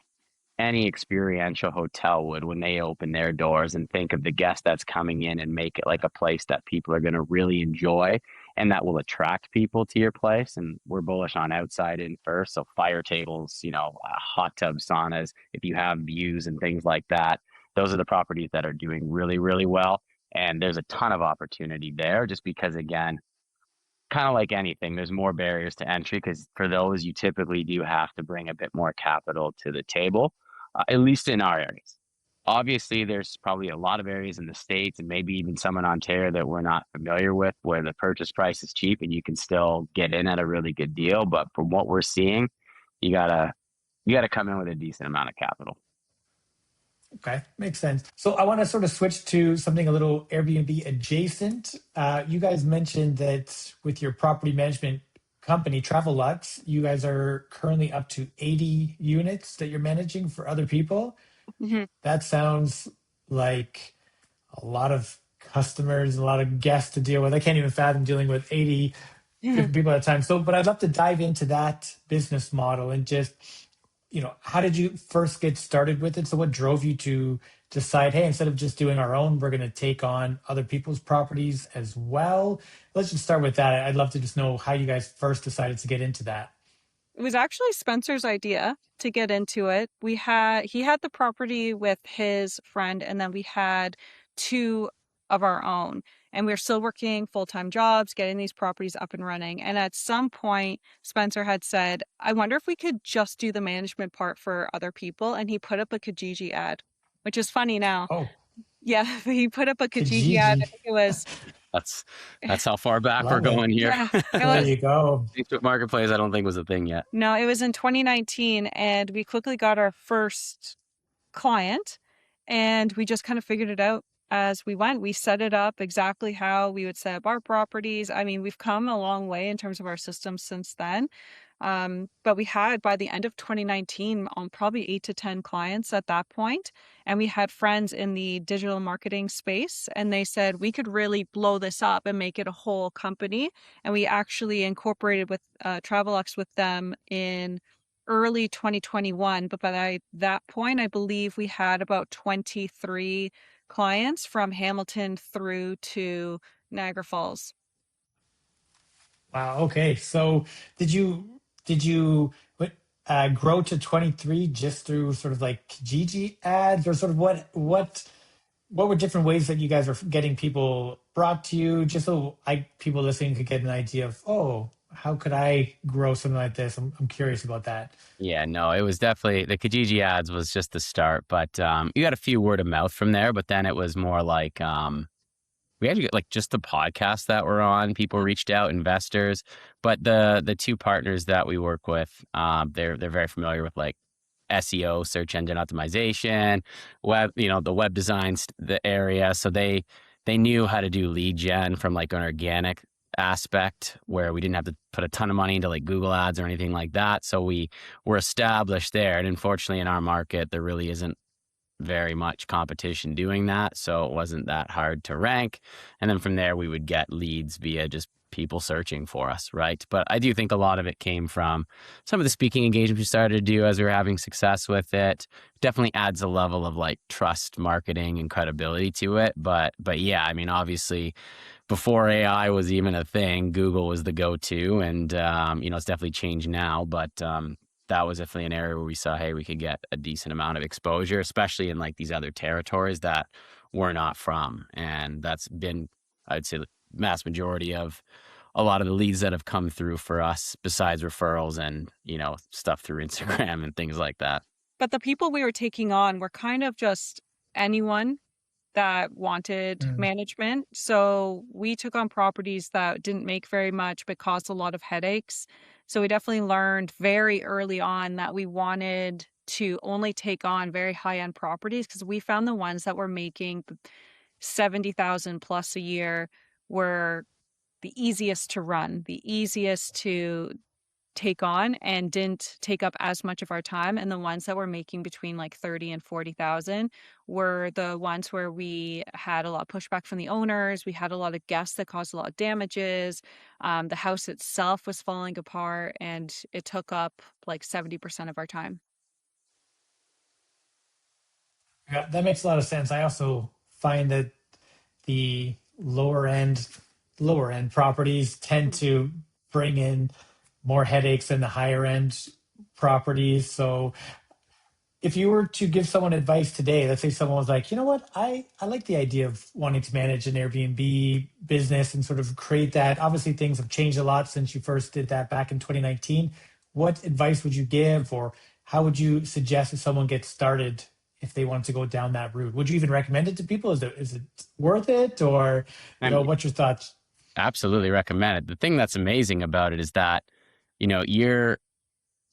Speaker 3: any experiential hotel would when they open their doors and think of the guest that's coming in and make it like a place that people are going to really enjoy and that will attract people to your place. And we're bullish on outside in first. So fire tables, hot tub saunas, if you have views and things like that, those are the properties that are doing really, really well. And there's a ton of opportunity there just because, again, kind of like anything, there's more barriers to entry because for those, you typically do have to bring a bit more capital to the table, at least in our areas. Obviously, there's probably a lot of areas in the States and maybe even some in Ontario that we're not familiar with where the purchase price is cheap and you can still get in at a really good deal. But from what we're seeing, you gotta come in with a decent amount of capital.
Speaker 1: Okay, makes sense. So I want to sort of switch to something a little Airbnb adjacent. You guys mentioned that with your property management company, Travel Lux, you guys are currently up to 80 units that you're managing for other people.
Speaker 2: Mhm.
Speaker 1: That sounds like a lot of customers, a lot of guests to deal with. I can't even fathom dealing with 80 different people at a time. So, but I'd love to dive into that business model and just, how did you first get started with it? So what drove you to decide, hey, instead of just doing our own, we're going to take on other people's properties as well? Let's just start with that. I'd love to just know how you guys first decided to get into that.
Speaker 2: It was actually Spencer's idea to get into it. He had the property with his friend, and then we had 2 of our own. And we were still working full-time jobs, getting these properties up and running. And at some point, Spencer had said, I wonder if we could just do the management part for other people. And he put up a Kijiji ad, which is funny now.
Speaker 1: Oh,
Speaker 2: Yeah, he put up a Kijiji ad. I
Speaker 1: Kijiji.
Speaker 2: think it was
Speaker 3: That's how far back we're
Speaker 1: Love it.
Speaker 3: going here.
Speaker 2: Yeah, it
Speaker 1: There
Speaker 2: was
Speaker 1: you go.
Speaker 3: Facebook Marketplace, I don't think was a thing yet.
Speaker 2: no, it was in 2019, and we quickly got our first client, and we just kind of figured it out as we went. We set it up exactly how we would set up our properties. I mean, we've come a long way in terms of our systems since then. But we had, by the end of 2019, on probably 8 to 10 clients at that point. And we had friends in the digital marketing space, and they said we could really blow this up and make it a whole company. And we actually incorporated with Travel Lux with them in early 2021. But by that point, I believe we had about 23 clients from Hamilton through to Niagara Falls.
Speaker 1: Wow. Okay. So did you grow to 23 just through sort of like Kijiji ads, or sort of what were different ways that you guys are getting people brought to you, just so people listening could get an idea of, oh, how could I grow something like this? I'm curious about that.
Speaker 3: Yeah, no, it was definitely the Kijiji ads was just the start, but you got a few word of mouth from there, but then it was more like we actually got like just the podcast that we're on. People reached out, investors, but the two partners that we work with, they're very familiar with like SEO, search engine optimization, web, the web designs, the area. So they knew how to do lead gen from like an organic aspect where we didn't have to put a ton of money into like Google ads or anything like that. So we were established there. And unfortunately in our market, there really isn't very much competition doing that. So it wasn't that hard to rank. And then from there, we would get leads via just people searching for us, right? But I do think a lot of it came from some of the speaking engagements we started to do as we were having success with it. Definitely adds a level of like trust marketing and credibility to it. But yeah, I mean, obviously before AI was even a thing, Google was the go-to, and it's definitely changed now. But that was definitely an area where we saw, hey, we could get a decent amount of exposure, especially in like these other territories that we're not from. And that's been, I'd say, the mass majority of a lot of the leads that have come through for us, besides referrals and, stuff through Instagram and things like that.
Speaker 2: But the people we were taking on were kind of just anyone that wanted management. So we took on properties that didn't make very much, but caused a lot of headaches. So we definitely learned very early on that we wanted to only take on very high-end properties, because we found the ones that were making 70,000 plus a year were the easiest to run, the easiest to take on, and didn't take up as much of our time. And the ones that were making between like 30 and 40,000 were the ones where we had a lot of pushback from the owners. We had a lot of guests that caused a lot of damages. The house itself was falling apart, and it took up like 70% of our time.
Speaker 1: Yeah, that makes a lot of sense. I also find that the lower end properties tend to bring in more headaches than the higher end properties. So if you were to give someone advice today, let's say someone was like, you know what, I like the idea of wanting to manage an Airbnb business and sort of create that. Obviously, things have changed a lot since you first did that back in 2019. What advice would you give, or how would you suggest that someone get started if they want to go down that route? Would you even recommend it to people? Is it worth it, or what's your thoughts?
Speaker 3: Absolutely recommend it. The thing that's amazing about it is that you're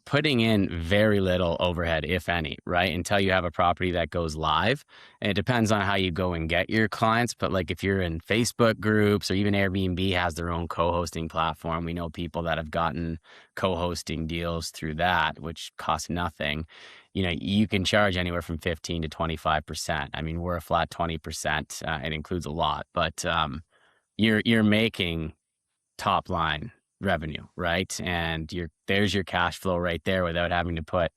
Speaker 3: putting in very little overhead, if any, right? Until you have a property that goes live. And it depends on how you go and get your clients. But like if you're in Facebook groups, or even Airbnb has their own co-hosting platform, we know people that have gotten co-hosting deals through that, which cost nothing. You can charge anywhere from 15 to 25%. I mean, we're a flat 20%. It includes a lot, but you're making top line revenue, right? And there's your cash flow right there without having to put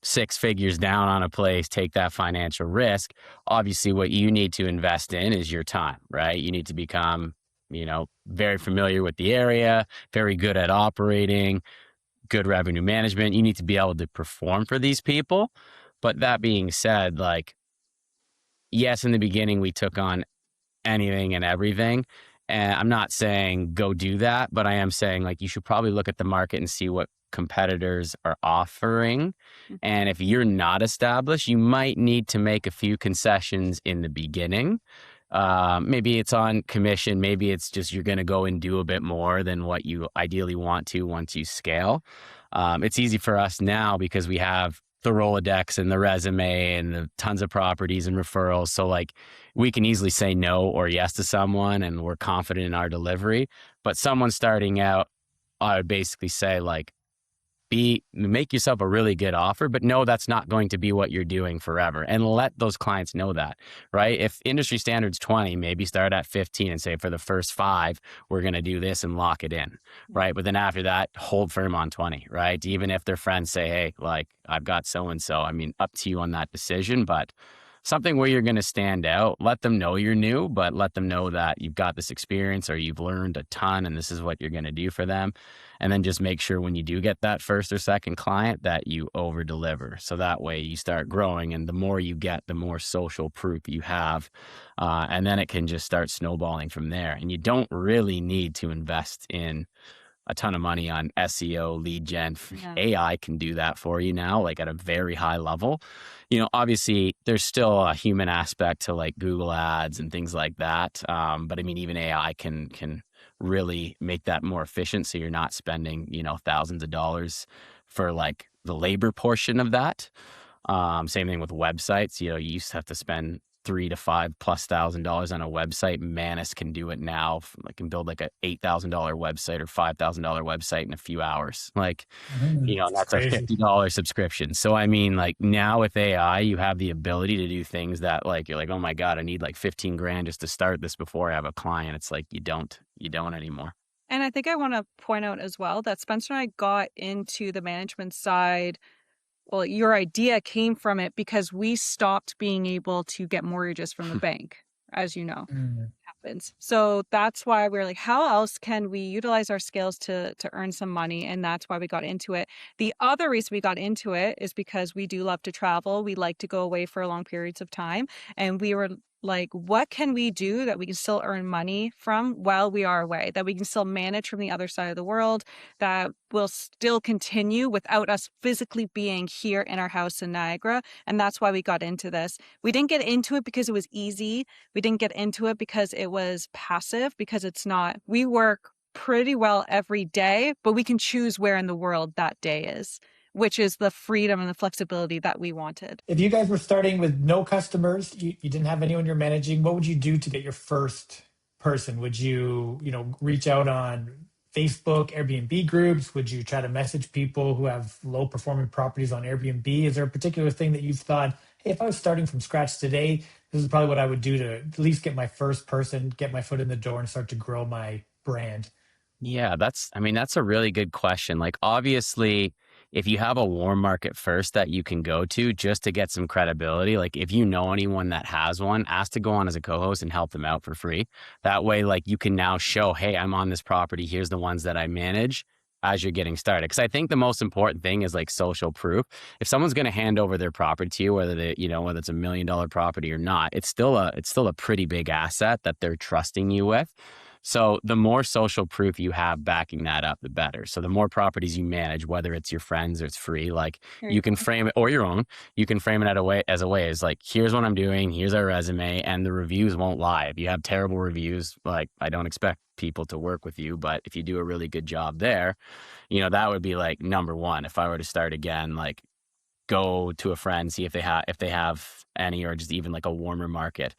Speaker 3: 6 figures down on a place, take that financial risk. Obviously, what you need to invest in is your time, right? You need to become, very familiar with the area, very good at operating, good revenue management. You need to be able to perform for these people. But that being said, like, yes, in the beginning, we took on anything and everything. And I'm not saying go do that, but I am saying like you should probably look at the market and see what competitors are offering. And if you're not established, you might need to make a few concessions in the beginning. Maybe it's on commission. Maybe it's just you're going to go and do a bit more than what you ideally want to once you scale. It's easy for us now because we have the Rolodex and the resume and the tons of properties and referrals. So like we can easily say no or yes to someone and we're confident in our delivery. But someone starting out, I would basically say like, make yourself a really good offer, but no, that's not going to be what you're doing forever. And let those clients know that, right? If industry standard's 20, maybe start at 15 and say for the first 5, we're going to do this and lock it in, right? But then after that, hold firm on 20, right? Even if their friends say, hey, like I've got so-and-so, I mean, up to you on that decision, but something where you're going to stand out, let them know you're new, but let them know that you've got this experience or you've learned a ton and this is what you're going to do for them. And then just make sure when you do get that first or second client that you over deliver. So that way you start growing, and the more you get, the more social proof you have. And then it can just start snowballing from there. And you don't really need to invest in a ton of money on SEO, lead gen. Yeah. AI can do that for you now, like at a very high level. You know, obviously there's still a human aspect to like Google ads and things like that. But I mean, even AI can really make that more efficient. So you're not spending, you know, thousands of dollars for like the labor portion of that. Same thing with websites. You know, you used to have to spend $3,000 to $5,000+ on a website. Manus can do it now. I can build like a $8,000 website or $5,000 website in a few hours. Like, you know, that's crazy. A $50 subscription. So I mean, like now with AI, you have the ability to do things that like you're like, oh my God, I need like 15 grand just to start this before I have a client. It's like you don't anymore.
Speaker 2: And I think I want to point out as well that Spencer and I got into the management side. Well, your idea came from it because we stopped being able to get mortgages from the bank, as you know, happens. So that's why we're like, how else can we utilize our skills to earn some money? And that's why we got into it. The other reason we got into it is because we do love to travel. We like to go away for long periods of time. And we were like, what can we do that we can still earn money from while we are away, that we can still manage from the other side of the world, that will still continue without us physically being here in our house in Niagara? And that's why we got into this. We didn't get into it because it was easy. We didn't get into it because it was passive, because it's not. We work pretty well every day, but we can choose where in the world that day is, which is the freedom and the flexibility that we wanted.
Speaker 1: If you guys were starting with no customers, you didn't have anyone you're managing, what would you do to get your first person? Would you, reach out on Facebook, Airbnb groups? Would you try to message people who have low performing properties on Airbnb? Is there a particular thing that you've thought, hey, if I was starting from scratch today, this is probably what I would do to at least get my first person, get my foot in the door and start to grow my brand?
Speaker 3: Yeah, that's a really good question. Like, obviously, if you have a warm market first that you can go to just to get some credibility, like if you know anyone that has one, ask to go on as a co-host and help them out for free. That way, like you can now show, hey, I'm on this property. Here's the ones that I manage as you're getting started. Because I think the most important thing is like social proof. If someone's going to hand over their property to you, whether whether it's $1 million property or not, it's still a pretty big asset that they're trusting you with. So the more social proof you have backing that up, the better. So the more properties you manage, whether it's your friends or it's free, like you can frame it, or your own, you can frame it as like, here's what I'm doing, here's our resume, and the reviews won't lie. If you have terrible reviews, like I don't expect people to work with you, but if you do a really good job there, that would be like number one. If I were to start again, like go to a friend, see if they have any, or just even like a warmer market.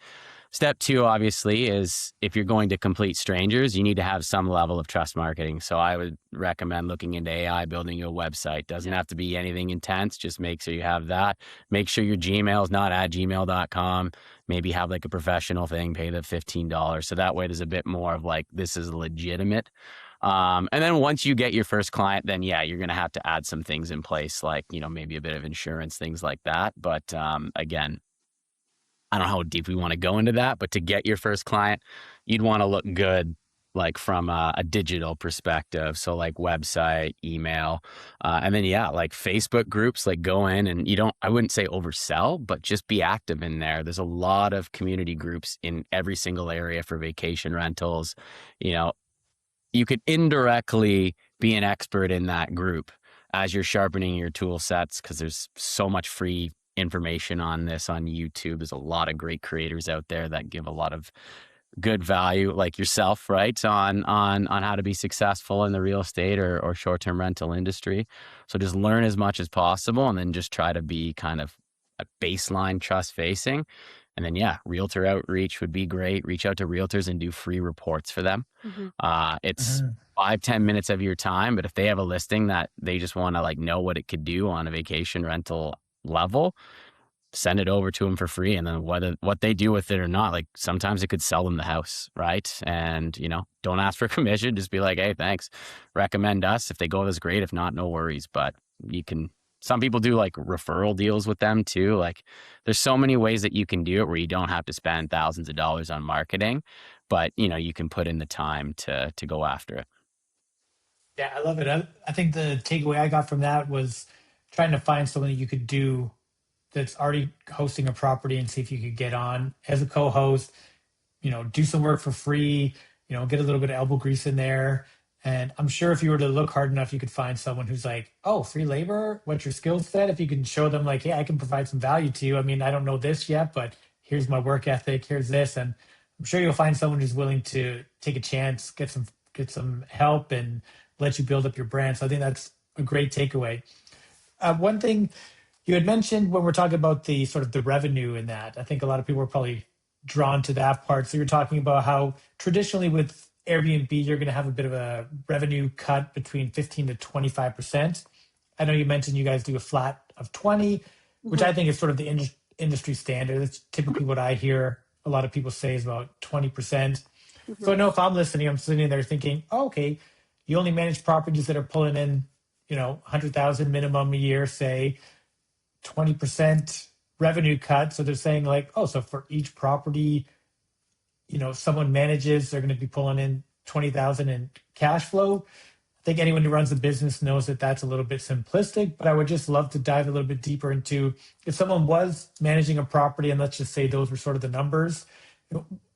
Speaker 3: Step 2, obviously, is if you're going to complete strangers, you need to have some level of trust marketing. So I would recommend looking into AI, building your website. Doesn't have to be anything intense. Just make sure you have that. Make sure your Gmail is not at gmail.com. Maybe have like a professional thing, pay the $15. So that way there's a bit more of like, this is legitimate. And then once you get your first client, then yeah, you're going to have to add some things in place, like, maybe a bit of insurance, things like that. But again, I don't know how deep we want to go into that, but to get your first client, you'd want to look good, like from a digital perspective. So like website, email, and then, yeah, like Facebook groups, like go in and I wouldn't say oversell, but just be active in there. There's a lot of community groups in every single area for vacation rentals. You could indirectly be an expert in that group as you're sharpening your tool sets, because there's so much free information on this on YouTube. There's a lot of great creators out there that give a lot of good value like yourself, right? On how to be successful in the real estate or short-term rental industry. So just learn as much as possible and then just try to be kind of a baseline trust facing. And then yeah, realtor outreach would be great. Reach out to realtors and do free reports for them.
Speaker 2: Hmm.
Speaker 3: It's
Speaker 1: Mhm.
Speaker 3: 5-10 minutes of your time, but if they have a listing that they just want to like know what it could do on a vacation rental level, send it over to them for free. And then whether what they do with it or not, like sometimes it could sell them the house, right? And don't ask for commission, just be like, hey, thanks, recommend us. If they go, that's great. If not, no worries. But some people do like referral deals with them too. Like there's so many ways that you can do it where you don't have to spend thousands of dollars on marketing, but you can put in the time to go after it.
Speaker 1: Yeah, I love it. I think the takeaway I got from that was trying to find someone that you could do that's already hosting a property and see if you could get on as a co-host, do some work for free, get a little bit of elbow grease in there. And I'm sure if you were to look hard enough, you could find someone who's like, oh, free labor, what's your skill set? If you can show them like, hey, I can provide some value to you. I mean, I don't know this yet, but here's my work ethic, here's this. And I'm sure you'll find someone who's willing to take a chance, get some help and let you build up your brand. So I think that's a great takeaway. One thing you had mentioned when we're talking about the sort of the revenue in that, I think a lot of people are probably drawn to that part. So you're talking about how traditionally with Airbnb, you're going to have a bit of a revenue cut between 15 to 25%. I know you mentioned you guys do a flat of 20, which
Speaker 2: Hmm.
Speaker 1: I think is sort of the industry standard. That's typically what I hear a lot of people say is about 20%.
Speaker 2: Hmm.
Speaker 1: So I know if I'm listening, I'm sitting there thinking, oh, okay, you only manage properties that are pulling in, 100,000 minimum a year, say 20% revenue cut. So they're saying like, oh, so for each property, someone manages, they're going to be pulling in 20,000 in cash flow. I think anyone who runs a business knows that that's a little bit simplistic, but I would just love to dive a little bit deeper into if someone was managing a property and let's just say those were sort of the numbers,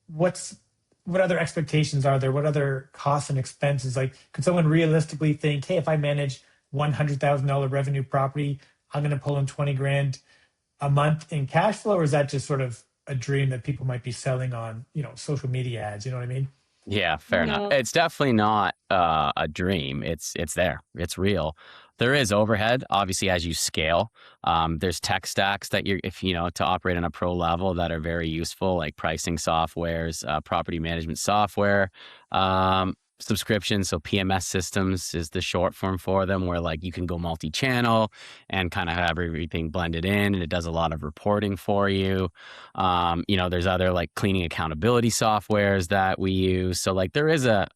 Speaker 1: what's what other expectations are there? What other costs and expenses? Like, could someone realistically think, hey, if I manage $100,000 revenue property, I'm going to pull in 20 grand a month in cash flow, or is that just sort of a dream that people might be selling on, social media ads? You know what I mean?
Speaker 3: Yeah, fair enough.
Speaker 2: No.
Speaker 3: It's definitely not a dream. It's there. It's real. There is overhead, obviously, as you scale. There's tech stacks that if to operate on a pro level that are very useful, like pricing softwares, property management software, subscriptions. So PMS systems is the short form for them, where like you can go multi-channel and kind of have everything blended in, and it does a lot of reporting for you. There's other like cleaning accountability softwares that we use. So like there is a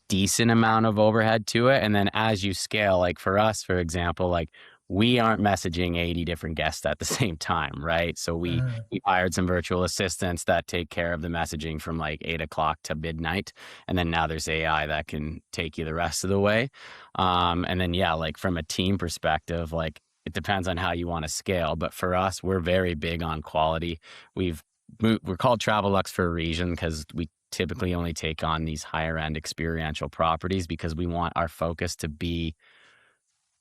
Speaker 3: decent amount of overhead to it. And then as you scale, like for us, for example, like we aren't messaging 80 different guests at the same time, right? So
Speaker 1: Uh,
Speaker 3: we hired some virtual assistants that take care of the messaging from like 8 o'clock to midnight. And then now there's AI that can take you the rest of the way. And then, yeah, like from a team perspective, like it depends on how you want to scale. But for us, we're very big on quality. We're called Travel Lux for a reason because we typically only take on these higher end experiential properties because we want our focus to be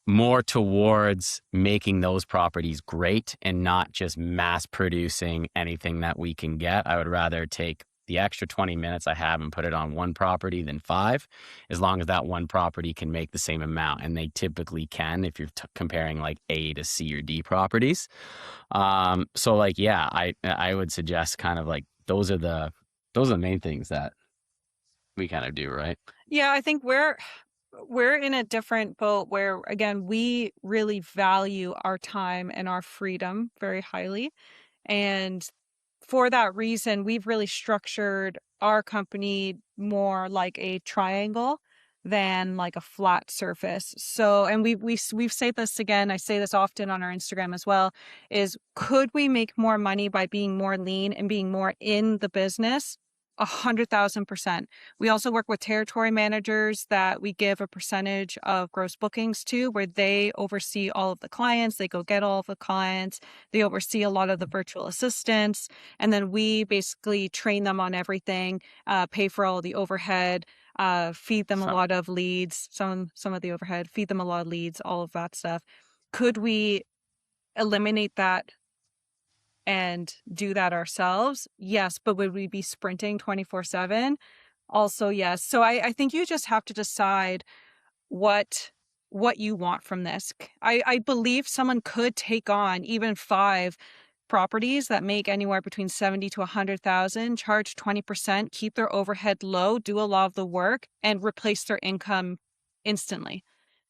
Speaker 3: more towards making those properties great and not just mass producing anything that we can get. I would rather take the extra 20 minutes I have and put it on one property than 5, as long as that one property can make the same amount. And they typically can if you're comparing like A to C or D properties. So like, yeah, I would suggest kind of like those are the main things that we kind of do, right?
Speaker 2: Yeah, I think we're in a different boat where again we really value our time and our freedom very highly. And for that reason, we've really structured our company more like a triangle than like a flat surface. So, and we've said this again, I say this often on our Instagram as well, is could we make more money by being more lean and being more in the business? 100,000%. We also work with territory managers that we give a percentage of gross bookings to, where they oversee all of the clients. They go get all of the clients. They oversee a lot of the virtual assistants. And then we basically train them on everything, pay for all the overhead, feed them a
Speaker 3: So,
Speaker 2: lot of leads, some of the overhead, feed them a lot of leads, all of that stuff. Could we eliminate that and do that ourselves? Yes. But would we be sprinting 24/7? Also, yes. So I think you just have to decide what you want from this. I believe someone could take on even 5 properties that make anywhere between 70 to 100,000, charge 20%, keep their overhead low, do a lot of the work, and replace their income instantly.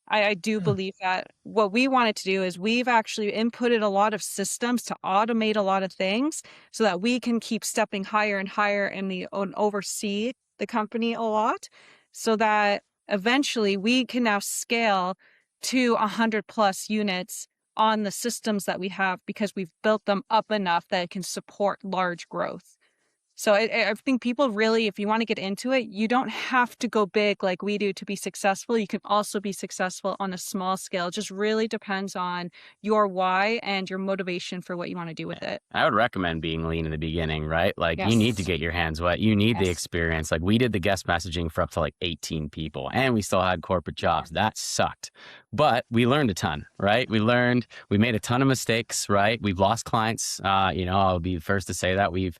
Speaker 2: I do
Speaker 1: Hmm.
Speaker 2: believe that. What we wanted to do is we've actually inputted a lot of systems to automate a lot of things so that we can keep stepping higher and higher and oversee the company a lot, so that eventually we can now scale to 100 plus units on the systems that we have because we've built them up enough that it can support large growth. So I think people really, if you want to get into it, you don't have to go big like we do to be successful. You can also be successful on a small scale. It just really depends on your why and your motivation for what you want to do with it.
Speaker 3: I would recommend being lean in the beginning, right? Like you need to
Speaker 2: Yes.
Speaker 3: get your hands wet. You need the
Speaker 2: Yes.
Speaker 3: experience. Like we did the guest messaging for up to like 18 people and we still had corporate jobs. That sucked. But we learned a ton, right? We made a ton of mistakes, right? We've lost clients. I'll be the first to say that we've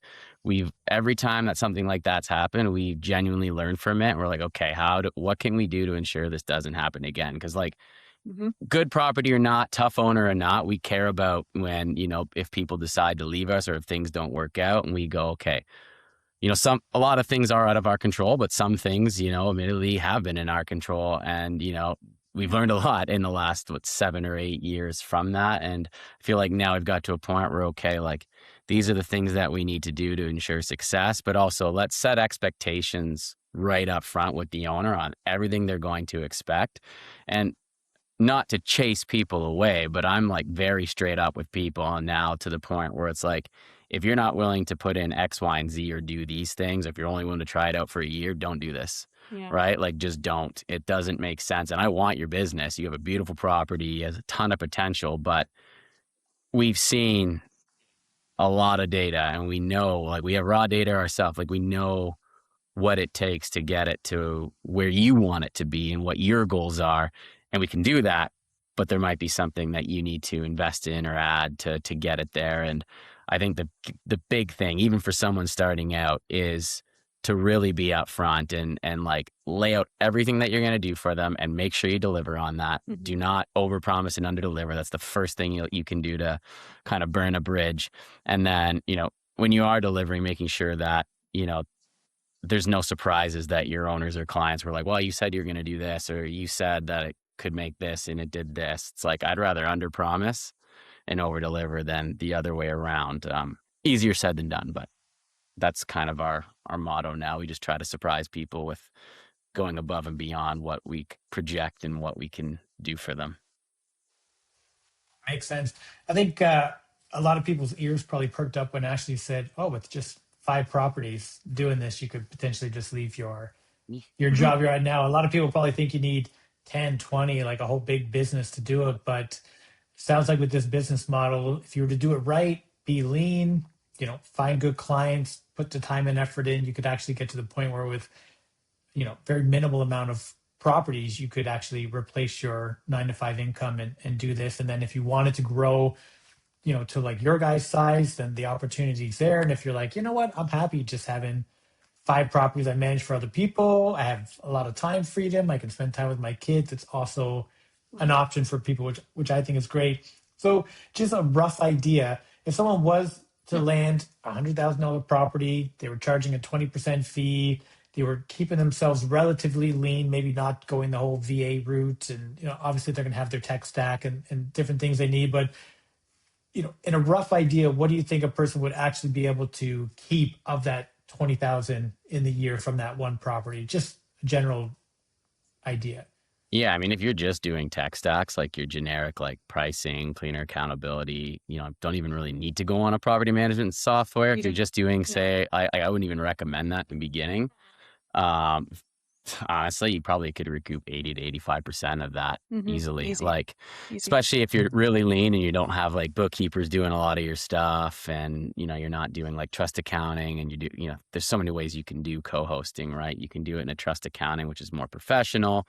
Speaker 3: every time that something like that's happened, we've genuinely learned from it. We're like, okay, what can we do to ensure this doesn't happen again? Cause like,
Speaker 2: Hmm.
Speaker 3: good property or not, tough owner or not, we care about when, if people decide to leave us or if things don't work out and we go, okay, a lot of things are out of our control, but some things, admittedly have been in our control. And, we've learned a lot in the last, 7 or 8 years from that. And I feel like now we've got to a point where, okay, like these are the things that we need to do to ensure success, but also let's set expectations right up front with the owner on everything they're going to expect. And not to chase people away, but I'm like very straight up with people now to the point where it's like, if you're not willing to put in X, Y, and Z or do these things, if you're only willing to try it out for a year, don't do this.
Speaker 2: Yeah.
Speaker 3: Right? Like just don't. It doesn't make sense. And I want your business. You have a beautiful property, has a ton of potential, but we've seen a lot of data and we know, like we have raw data ourselves, like we know what it takes to get it to where you want it to be and what your goals are. And we can do that, but there might be something that you need to invest in or add to get it there. And I think the big thing, even for someone starting out, is to really be upfront and like lay out everything that you're going to do for them and make sure you deliver on that.
Speaker 2: Mhm.
Speaker 3: Do not overpromise and underdeliver. That's the first thing you can do to kind of burn a bridge. And then, when you are delivering, making sure that, there's no surprises that your owners or clients were like, well, you said you're going to do this, or you said that it could make this and it did this. It's like, I'd rather under promise and over deliver than the other way around. Easier said than done, but that's kind of our motto now. We just try to surprise people with going above and beyond what we project and what we can do for them.
Speaker 1: Makes sense. I think a lot of people's ears probably perked up when Ashley said, "Oh, with just 5 properties doing this, you could potentially just leave your
Speaker 2: Mhm.
Speaker 1: job you're at now." A lot of people probably think you need 10, 20, like a whole big business to do it. But sounds like with this business model, if you were to do it right, be lean, find good clients, put the time and effort in, you could actually get to the point where with, very minimal amount of properties, you could actually replace your 9 to 5 income and do this. And then if you wanted to grow, to like your guys' size, then the opportunity's there. And if you're like, you know what, I'm happy just having 5 properties I manage for other people. I have a lot of time freedom. I can spend time with my kids. It's also an option for people, which I think is great. So just a rough idea. If someone was to land $100,000 property, they were charging a 20% fee, they were keeping themselves relatively lean, maybe not going the whole VA route. And, obviously they're going to have their tech stack and different things they need. But, in a rough idea, what do you think a person would actually be able to keep of that 20,000 in the year from that one property? Just a general idea.
Speaker 3: Yeah, I mean, if you're just doing tech stacks, like your generic, like pricing, cleaner accountability, don't even really need to go on a property management software.
Speaker 2: You
Speaker 3: If you're
Speaker 2: don't-
Speaker 3: just doing,
Speaker 2: yeah.
Speaker 3: say, I wouldn't even recommend that in the beginning. Um, Honestly, you probably could recoup 80 to 85% of that easily.
Speaker 2: Easy.
Speaker 3: Like,
Speaker 2: Easy.
Speaker 3: especially if you're really lean and you don't have like bookkeepers doing a lot of your stuff, and you're not doing like trust accounting, and there's so many ways you can do co-hosting, right? You can do it in a trust accounting, which is more professional.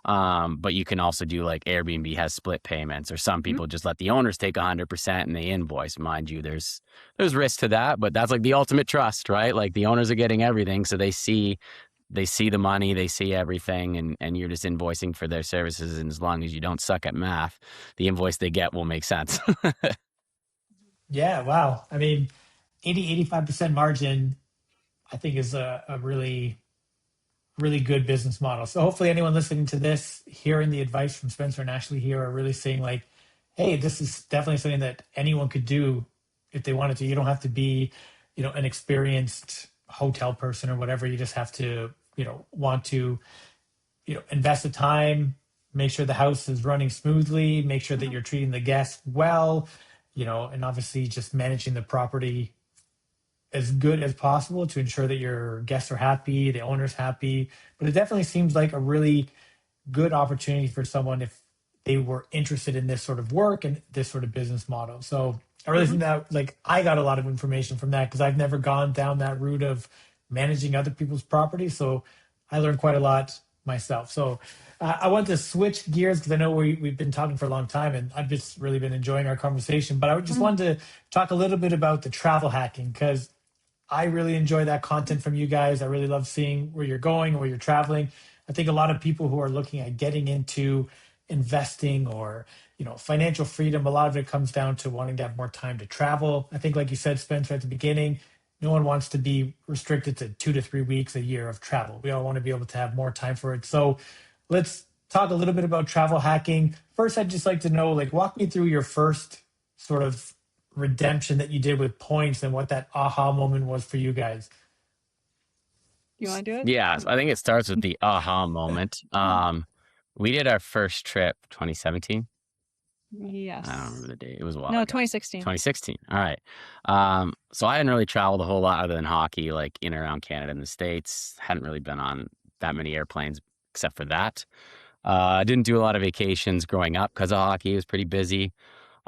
Speaker 3: But you can also do like Airbnb has split payments, or some people just let the owners take 100% and they invoice. Mind you, there's risk to that, but that's like the ultimate trust, right? Like the owners are getting everything, so they see the money, they see everything, and you're just invoicing for their services. And as long as you don't suck at math, the invoice they get will make sense.
Speaker 1: Yeah, wow. I mean, 85% margin, I think is a really, really good business model. So hopefully anyone listening to this, hearing the advice from Spencer and Ashley here, are really saying like, hey, this is definitely something that anyone could do if they wanted to. You don't have to be, an experienced hotel person or whatever. You just have to, want to, invest the time, make sure the house is running smoothly, make sure that you're treating the guests well, and obviously just managing the property as good as possible to ensure that your guests are happy, the owner's happy. But it definitely seems like a really good opportunity for someone if they were interested in this sort of work and this sort of business model. So I really think that like I got a lot of information from that because I've never gone down that route of managing other people's property. So I learned quite a lot myself. So I want to switch gears because I know we've been talking for a long time and I've just really been enjoying our conversation. But I just wanted to talk a little bit about the travel hacking because I really enjoy that content from you guys. I really love seeing where you're going, where you're traveling. I think a lot of people who are looking at getting into investing or, financial freedom, a lot of it comes down to wanting to have more time to travel. I think, like you said, Spencer, at the beginning, no one wants to be restricted to 2 to 3 weeks a year of travel. We all want to be able to have more time for it. So let's talk a little bit about travel hacking. First, I'd just like to know, like, walk me through your first sort of redemption that you did with points and what that aha moment was for you guys.
Speaker 2: You want to do it?
Speaker 3: Yeah, I think it starts with the aha moment. We did our first trip 2017.
Speaker 2: Yes.
Speaker 3: I don't remember the date. It was a while
Speaker 2: No,
Speaker 3: ago.
Speaker 2: 2016.
Speaker 3: 2016. All right. So I hadn't really traveled a whole lot other than hockey, like in and around Canada and the States. Hadn't really been on that many airplanes except for that. I didn't do a lot of vacations growing up because of hockey. It was pretty busy.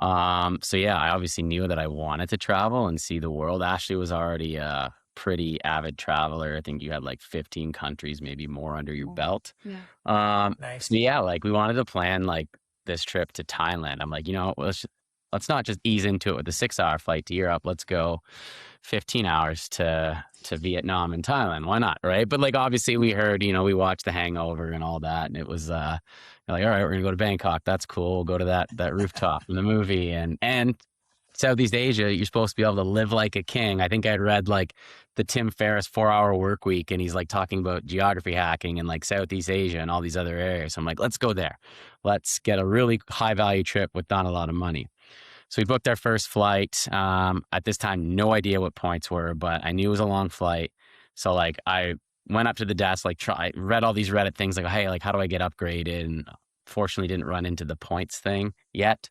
Speaker 3: So yeah, I obviously knew that I wanted to travel and see the world. Ashley was already a pretty avid traveler. I think you had like 15 countries, maybe more under your belt.
Speaker 2: Yeah.
Speaker 1: Nice.
Speaker 3: So yeah, like we wanted to plan like this trip to Thailand. I'm like, let's not just ease into it with a 6-hour flight to Europe. Let's go 15 hours to Vietnam and Thailand. Why not? Right. But like, obviously we heard, we watched The Hangover and all that. And it was, like, all right, we're going to go to Bangkok. That's cool. We'll go to that rooftop in the movie. And Southeast Asia, you're supposed to be able to live like a king. I think I'd read like the Tim Ferriss 4-Hour Work Week, and he's like talking about geography hacking and like Southeast Asia and all these other areas. So I'm like, let's go there. Let's get a really high value trip with not a lot of money. So we booked our first flight. At this time, no idea what points were, but I knew it was a long flight. So like I went up to the desk, like read all these Reddit things like, hey, like how do I get upgraded? And fortunately didn't run into the points thing yet.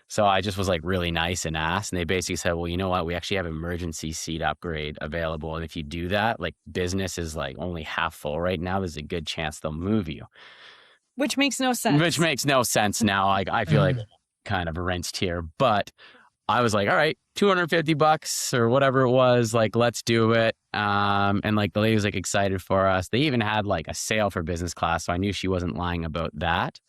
Speaker 3: So I just was like really nice and asked. And they basically said, well, you know what? We actually have emergency seat upgrade available. And if you do that, like business is like only half full right now. There's a good chance they'll move you.
Speaker 2: Which makes no sense.
Speaker 3: Which makes no sense now. Like I feel like kind of rinsed here. But I was like, all right, $250 or whatever it was. Like, let's do it. And like the lady was like excited for us. They even had like a sale for business class. So I knew she wasn't lying about that.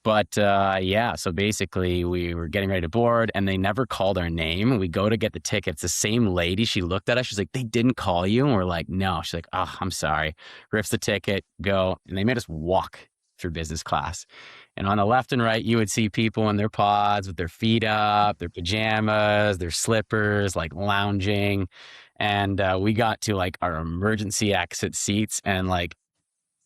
Speaker 3: But yeah, so basically we were getting ready to board and they never called our name. We go to get the tickets. The same lady, she looked at us. She's like, they didn't call you? And we're like, no. She's like, oh, I'm sorry. Rips the ticket, go. And they made us walk through business class. And on the left and right, you would see people in their pods with their feet up, their pajamas, their slippers, like lounging. And we got to like our emergency exit seats, and like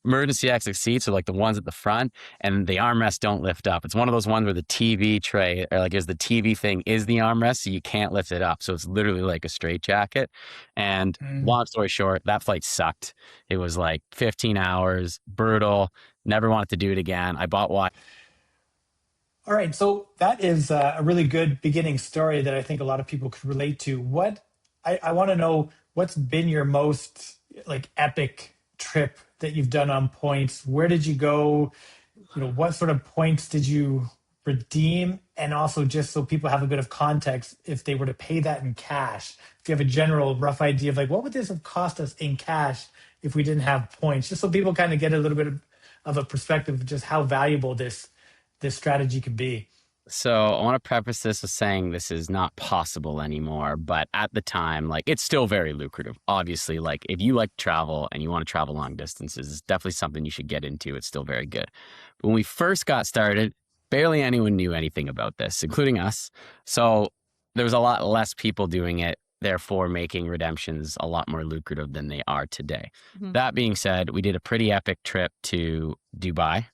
Speaker 3: emergency exit seats are like the ones at the front, and the armrests don't lift up. It's one of those ones where the TV tray, or like, is the TV thing is the armrest, so you can't lift it up. So it's literally like a straitjacket. And long story short, that flight sucked. It was like 15 hours, brutal. Never wanted to do it again. I bought wine.
Speaker 1: All right. So that is a really good beginning story that I think a lot of people could relate to. I want to know what's been your most like epic trip that you've done on points. Where did you go? What sort of points did you redeem? And also, just so people have a bit of context, if they were to pay that in cash, if you have a general rough idea of like, what would this have cost us in cash if we didn't have points? Just so people kind of get a little bit of a perspective of just how valuable this strategy could be.
Speaker 3: So I want to preface this with saying this is not possible anymore, but at the time, like, it's still very lucrative. Obviously, like, if you like travel and you want to travel long distances, it's definitely something you should get into. It's still very good. But when we first got started, barely anyone knew anything about this, including us. So there was a lot less people doing it, therefore making redemptions a lot more lucrative than they are today.
Speaker 2: Mhm.
Speaker 3: That being said, we did a pretty epic trip to Dubai.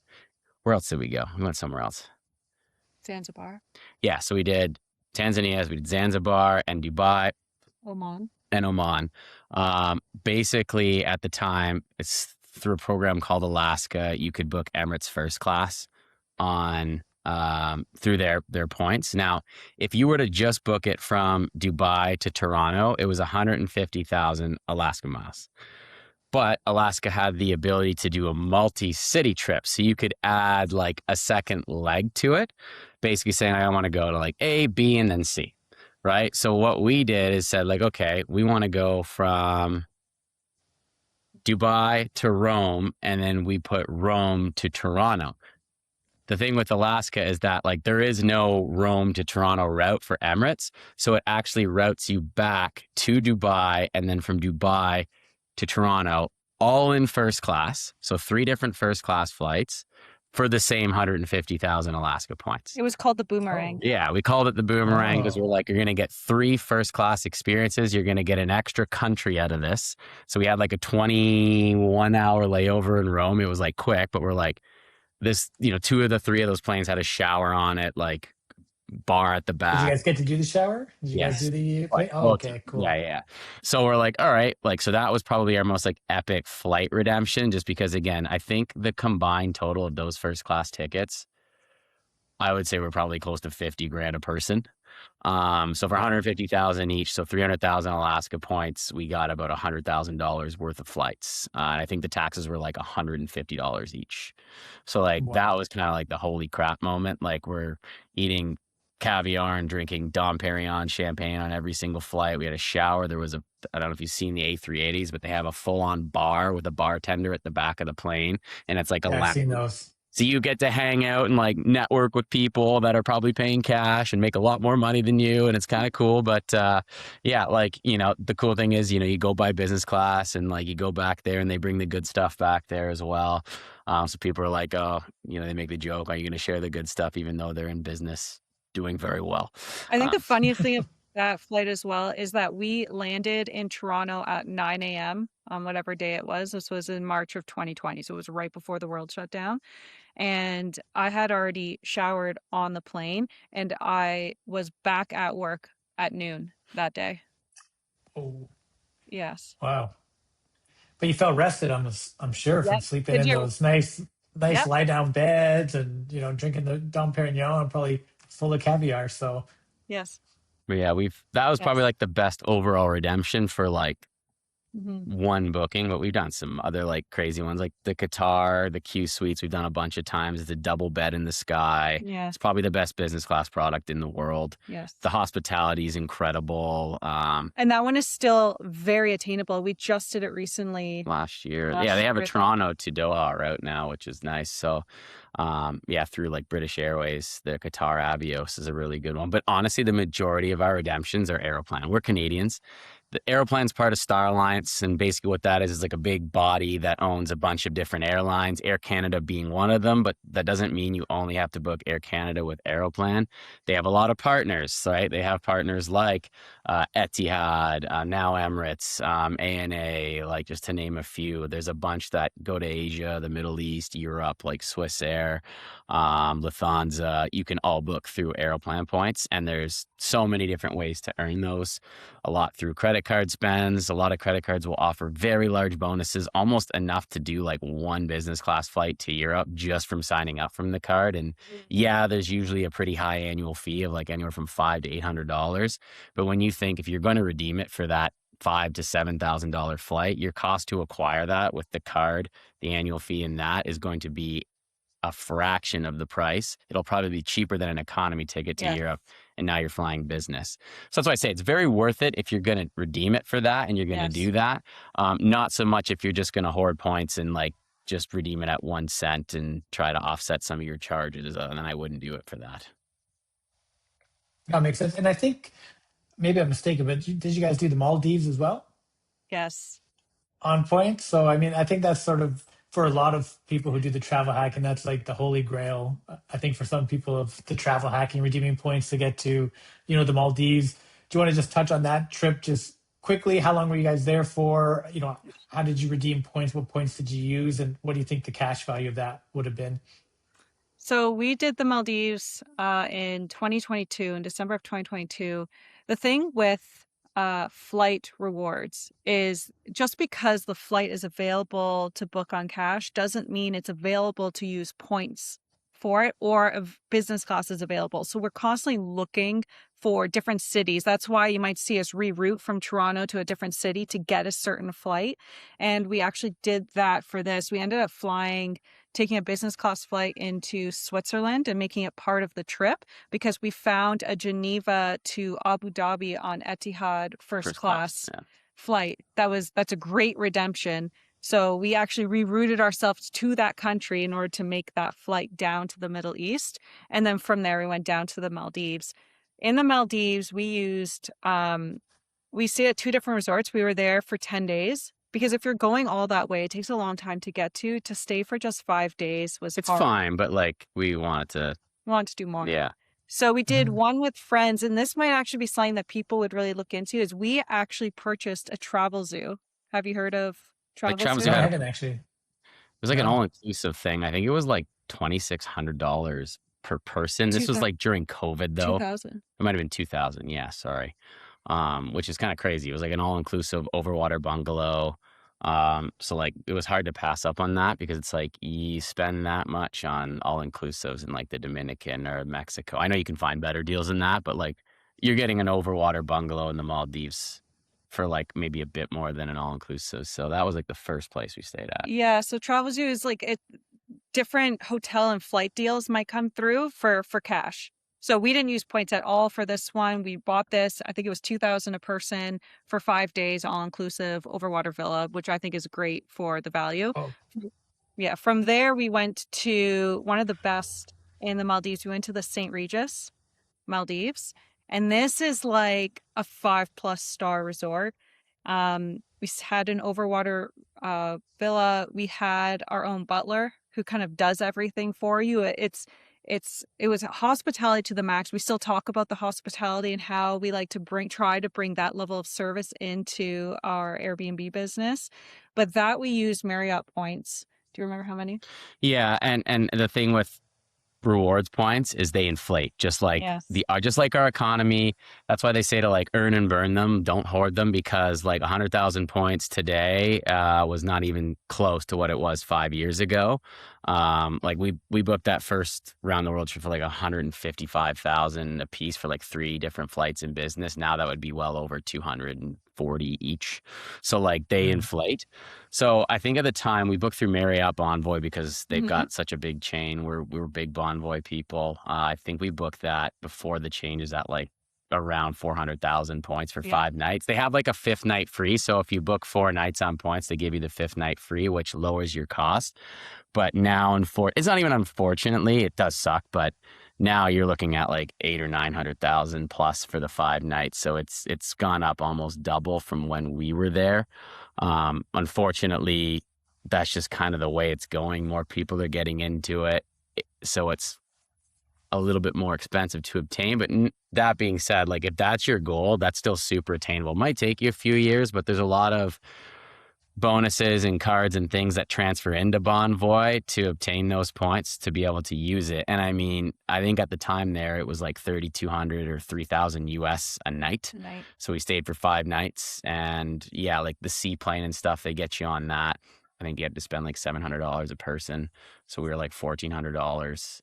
Speaker 3: Where else did we go? We went somewhere else.
Speaker 2: Zanzibar,
Speaker 3: Yeah, so we did Tanzania, we did Zanzibar and Dubai
Speaker 2: Oman.
Speaker 3: and Oman. Basically, at the time, it's through a program called Alaska. You could book Emirates First Class on through their points. Now, if you were to just book it from Dubai to Toronto, it was 150,000 Alaska miles. But Alaska had the ability to do a multi-city trip. So you could add like a second leg to it, basically saying, I want to go to like A, B, and then C, right? So what we did is said like, okay, we want to go from Dubai to Rome, and then we put Rome to Toronto. The thing with Alaska is that like there is no Rome to Toronto route for Emirates. So it actually routes you back to Dubai and then from Dubai to Toronto, all in first class. So 3 different first class flights for the same 150,000 Alaska points.
Speaker 2: It was called the Boomerang.
Speaker 3: Yeah, we called it the Boomerang because
Speaker 1: Oh.
Speaker 3: we're like, you're going to get 3 first class experiences. You're going to get an extra country out of this. So we had like a 21-hour layover in Rome. It was like quick, but we're like, this, 2 of the 3 of those planes had a shower on it, like bar at the back.
Speaker 1: Did you guys get to do the shower? Did you
Speaker 3: Yes.
Speaker 1: guys do the okay, cool.
Speaker 3: Yeah. So we're like, all right, like, so that was probably our most like epic flight redemption, just because again, I think the combined total of those first class tickets, I would say we're probably close to 50 grand a person. So for 150,000 each, so 300,000 Alaska points, we got about $100,000 worth of flights. And I think the taxes were like $150 each. So like
Speaker 1: Wow.
Speaker 3: that was kind of like the holy crap moment. Like we're eating caviar and drinking Dom Perignon champagne on every single flight. We had a shower. There was I don't know if you've seen the A380s, but they have a full-on bar with a bartender at the back of the plane. And it's like a
Speaker 1: Yeah, I've seen those.
Speaker 3: So you get to hang out and like network with people that are probably paying cash and make a lot more money than you. And it's kind of cool. But yeah, like, the cool thing is, you go by business class and like you go back there and they bring the good stuff back there as well. So people are like, oh, they make the joke, are you going to share the good stuff even though they're in business doing very well?
Speaker 2: I think the funniest thing of that flight as well is that we landed in Toronto at 9 a.m. on whatever day it was. This was in March of 2020. So it was right before the world shut down. And I had already showered on the plane and I was back at work at noon that day.
Speaker 1: Oh,
Speaker 2: Yes.
Speaker 1: wow. But you felt rested, I'm sure, from
Speaker 2: Yep.
Speaker 1: sleeping
Speaker 2: 'Cause
Speaker 1: in
Speaker 2: you're-
Speaker 1: those nice
Speaker 2: Yep.
Speaker 1: lie down beds and drinking the Dom Perignon and probably full of caviar. So
Speaker 2: Yes.
Speaker 3: But yeah, that was probably
Speaker 2: Yes.
Speaker 3: like the best overall redemption for like
Speaker 2: Mhm.
Speaker 3: one booking, but we've done some other like crazy ones, like the Qatar, the Q Suites. We've done a bunch of times. It's a double bed in the sky.
Speaker 2: Yes.
Speaker 3: It's probably the best business class product in the world.
Speaker 2: Yes.
Speaker 3: The hospitality is incredible.
Speaker 2: And that one is still very attainable. We just did it recently.
Speaker 3: Last year,
Speaker 2: Last
Speaker 3: yeah, they have a
Speaker 2: year.
Speaker 3: Toronto to Doha route now, which is nice. So, yeah, through like British Airways, the Qatar Avios is a really good one. But honestly, the majority of our redemptions are Aeroplan. We're Canadians. The Aeroplan's part of Star Alliance, and basically what that is like a big body that owns a bunch of different airlines, Air Canada being one of them, but that doesn't mean you only have to book Air Canada with Aeroplan. They have a lot of partners, right? They have partners like Etihad, now Emirates, ANA, like just to name a few. There's a bunch that go to Asia, the Middle East, Europe, like Swiss Air, Lufthansa. You can all book through Aeroplan points, and there's so many different ways to earn those. A lot through credit card spends. A lot of credit cards will offer very large bonuses, almost enough to do like one business class flight to Europe just from signing up from the card. And yeah, there's usually a pretty high annual fee of like anywhere from $500 to $800. But when you think if you're going to redeem it for that $5,000 to $7,000 flight, your cost to acquire that with the card, the annual fee in that is going to be a fraction of the price. It'll probably be cheaper than an economy ticket to Europe, and now you're flying business. So that's why I say it's very worth it if you're going to redeem it for that and you're going to do that. Not so much if you're just going to hoard points and like just redeem it at 1 cent and try to offset some of your charges. And then I wouldn't do it for that.
Speaker 1: That makes sense. And I think maybe I'm mistaken, but did you guys do the Maldives as well?
Speaker 2: Yes.
Speaker 1: On point. So, I mean, I think that's sort of for a lot of people who do the travel hack, and that's like the holy grail. I think for some people of the travel hacking, redeeming points to get to, you know, the Maldives. Do you want to just touch on that trip just quickly? How long were you guys there for? You know, how did you redeem points? What points did you use? And what do you think the cash value of that would have been?
Speaker 2: So we did the Maldives in 2022, in December of 2022. The thing with flight rewards is just because the flight is available to book on cash doesn't mean it's available to use points for it, or if business class is available. So we're constantly looking for different cities. That's why you might see us reroute from Toronto to a different city to get a certain flight. And we actually did that for this. We ended up taking a business class flight into Switzerland and making it part of the trip because we found a Geneva to Abu Dhabi on Etihad first class flight. That's a great redemption. So we actually rerouted ourselves to that country in order to make that flight down to the Middle East. And then from there, we went down to the Maldives. In the Maldives, we stayed at 2 different resorts. We were there for 10 days. Because if you're going all that way, it takes a long time to get to stay for just 5 days was
Speaker 3: It's
Speaker 2: hard.
Speaker 3: fine, but like we wanted to
Speaker 2: do more.
Speaker 3: Yeah.
Speaker 2: So we did one with friends, and this might actually be something that people would really look into, is we actually purchased a travel zoo. Have you heard of Travel Zoo?
Speaker 1: I haven't actually.
Speaker 3: It was like an all-inclusive thing. I think it was like $2,600 per person. This was like during COVID though.
Speaker 2: 2000.
Speaker 3: It might have been 2000. Yeah, sorry. Which is kind of crazy. It was like an all-inclusive overwater bungalow. So like it was hard to pass up on that because it's like you spend that much on all-inclusives in like the Dominican or Mexico. I know you can find better deals than that, but like you're getting an overwater bungalow in the Maldives for like maybe a bit more than an all-inclusive. So that was like the first place we stayed at.
Speaker 2: Yeah, so Travel Zoo is like different hotel and flight deals might come through for cash. So we didn't use points at all for this one. We bought this, I think it was $2,000 a person for 5 days, all-inclusive, overwater villa, which I think is great for the value.
Speaker 1: Oh.
Speaker 2: Yeah, from there we went to one of the best in the Maldives. We went to the St. Regis Maldives. And this is like a 5+ star resort. We had an overwater villa. We had our own butler who kind of does everything for you. It was hospitality to the max. We still talk about the hospitality and how we like to try to bring that level of service into our Airbnb business. But that we used Marriott points. Do you remember how many?
Speaker 3: Yeah, and the thing with rewards points is they inflate just like just like our economy. That's why they say to like earn and burn them, don't hoard them, because like 100,000 points today was not even close to what it was 5 years ago. Like we booked that first round the world trip for like 155,000 a piece for like 3 different flights in business. Now that would be well over 240 each. So like they inflate. So I think at the time we booked through Marriott Bonvoy because they've got such a big chain. We were big Bonvoy people. I think we booked that before the changes at like around 400,000 points for 5 nights. They have like a 5th night free. So if you book 4 nights on points, they give you the 5th night free, which lowers your cost. But now, it's not even unfortunately, it does suck, but now you're looking at like 800,000 or 900,000 plus for the 5 nights. So it's gone up almost double from when we were there. Unfortunately, that's just kind of the way it's going. More people are getting into it. So it's a little bit more expensive to obtain. But that being said, like if that's your goal, that's still super attainable. It might take you a few years, but there's a lot of bonuses and cards and things that transfer into Bonvoy to obtain those points to be able to use it. And I mean, I think at the time there, it was like 3,200 or 3,000 US a night. So we stayed for 5 nights, and yeah, like the seaplane and stuff, they get you on that. I think you had to spend like $700 a person. So we were like $1,400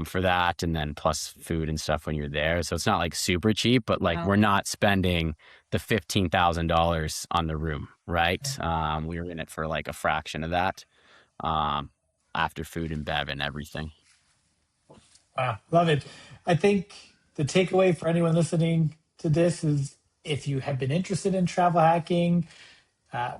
Speaker 3: for that, and then plus food and stuff when you're there. So it's not like super cheap, but like we're not spending the $15,000 on the room, right? We were in it for like a fraction of that, after food and bev and everything.
Speaker 1: Wow, love it. I think the takeaway for anyone listening to this is if you have been interested in travel hacking,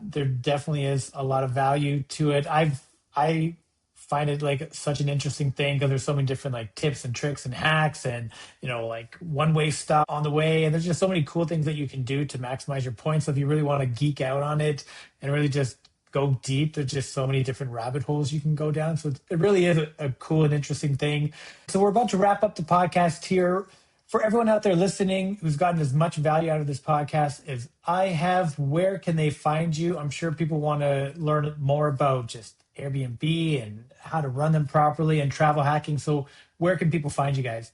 Speaker 1: there definitely is a lot of value to it. I find it like such an interesting thing because there's so many different like tips and tricks and hacks and like one-way stuff on the way, and there's just so many cool things that you can do to maximize your points. So if you really want to geek out on it and really just go deep, there's just so many different rabbit holes you can go down. So it really is a cool and interesting thing. So we're about to wrap up the podcast here. For everyone out there listening who's gotten as much value out of this podcast as I have, where can they find you? I'm sure people want to learn more about just Airbnb and how to run them properly and travel hacking. So where can people find you guys?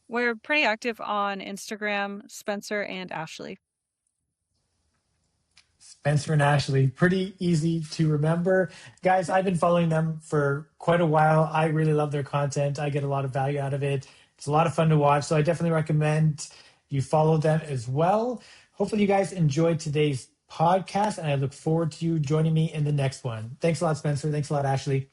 Speaker 2: We're pretty active on Instagram, Spencer and Ashley.
Speaker 1: Spencer and Ashley, pretty easy to remember. Guys, I've been following them for quite a while. I really love their content. I get a lot of value out of it. It's a lot of fun to watch. So I definitely recommend you follow them as well. Hopefully you guys enjoyed today's podcast, and I look forward to you joining me in the next one. Thanks a lot, Spencer. Thanks a lot, Ashley.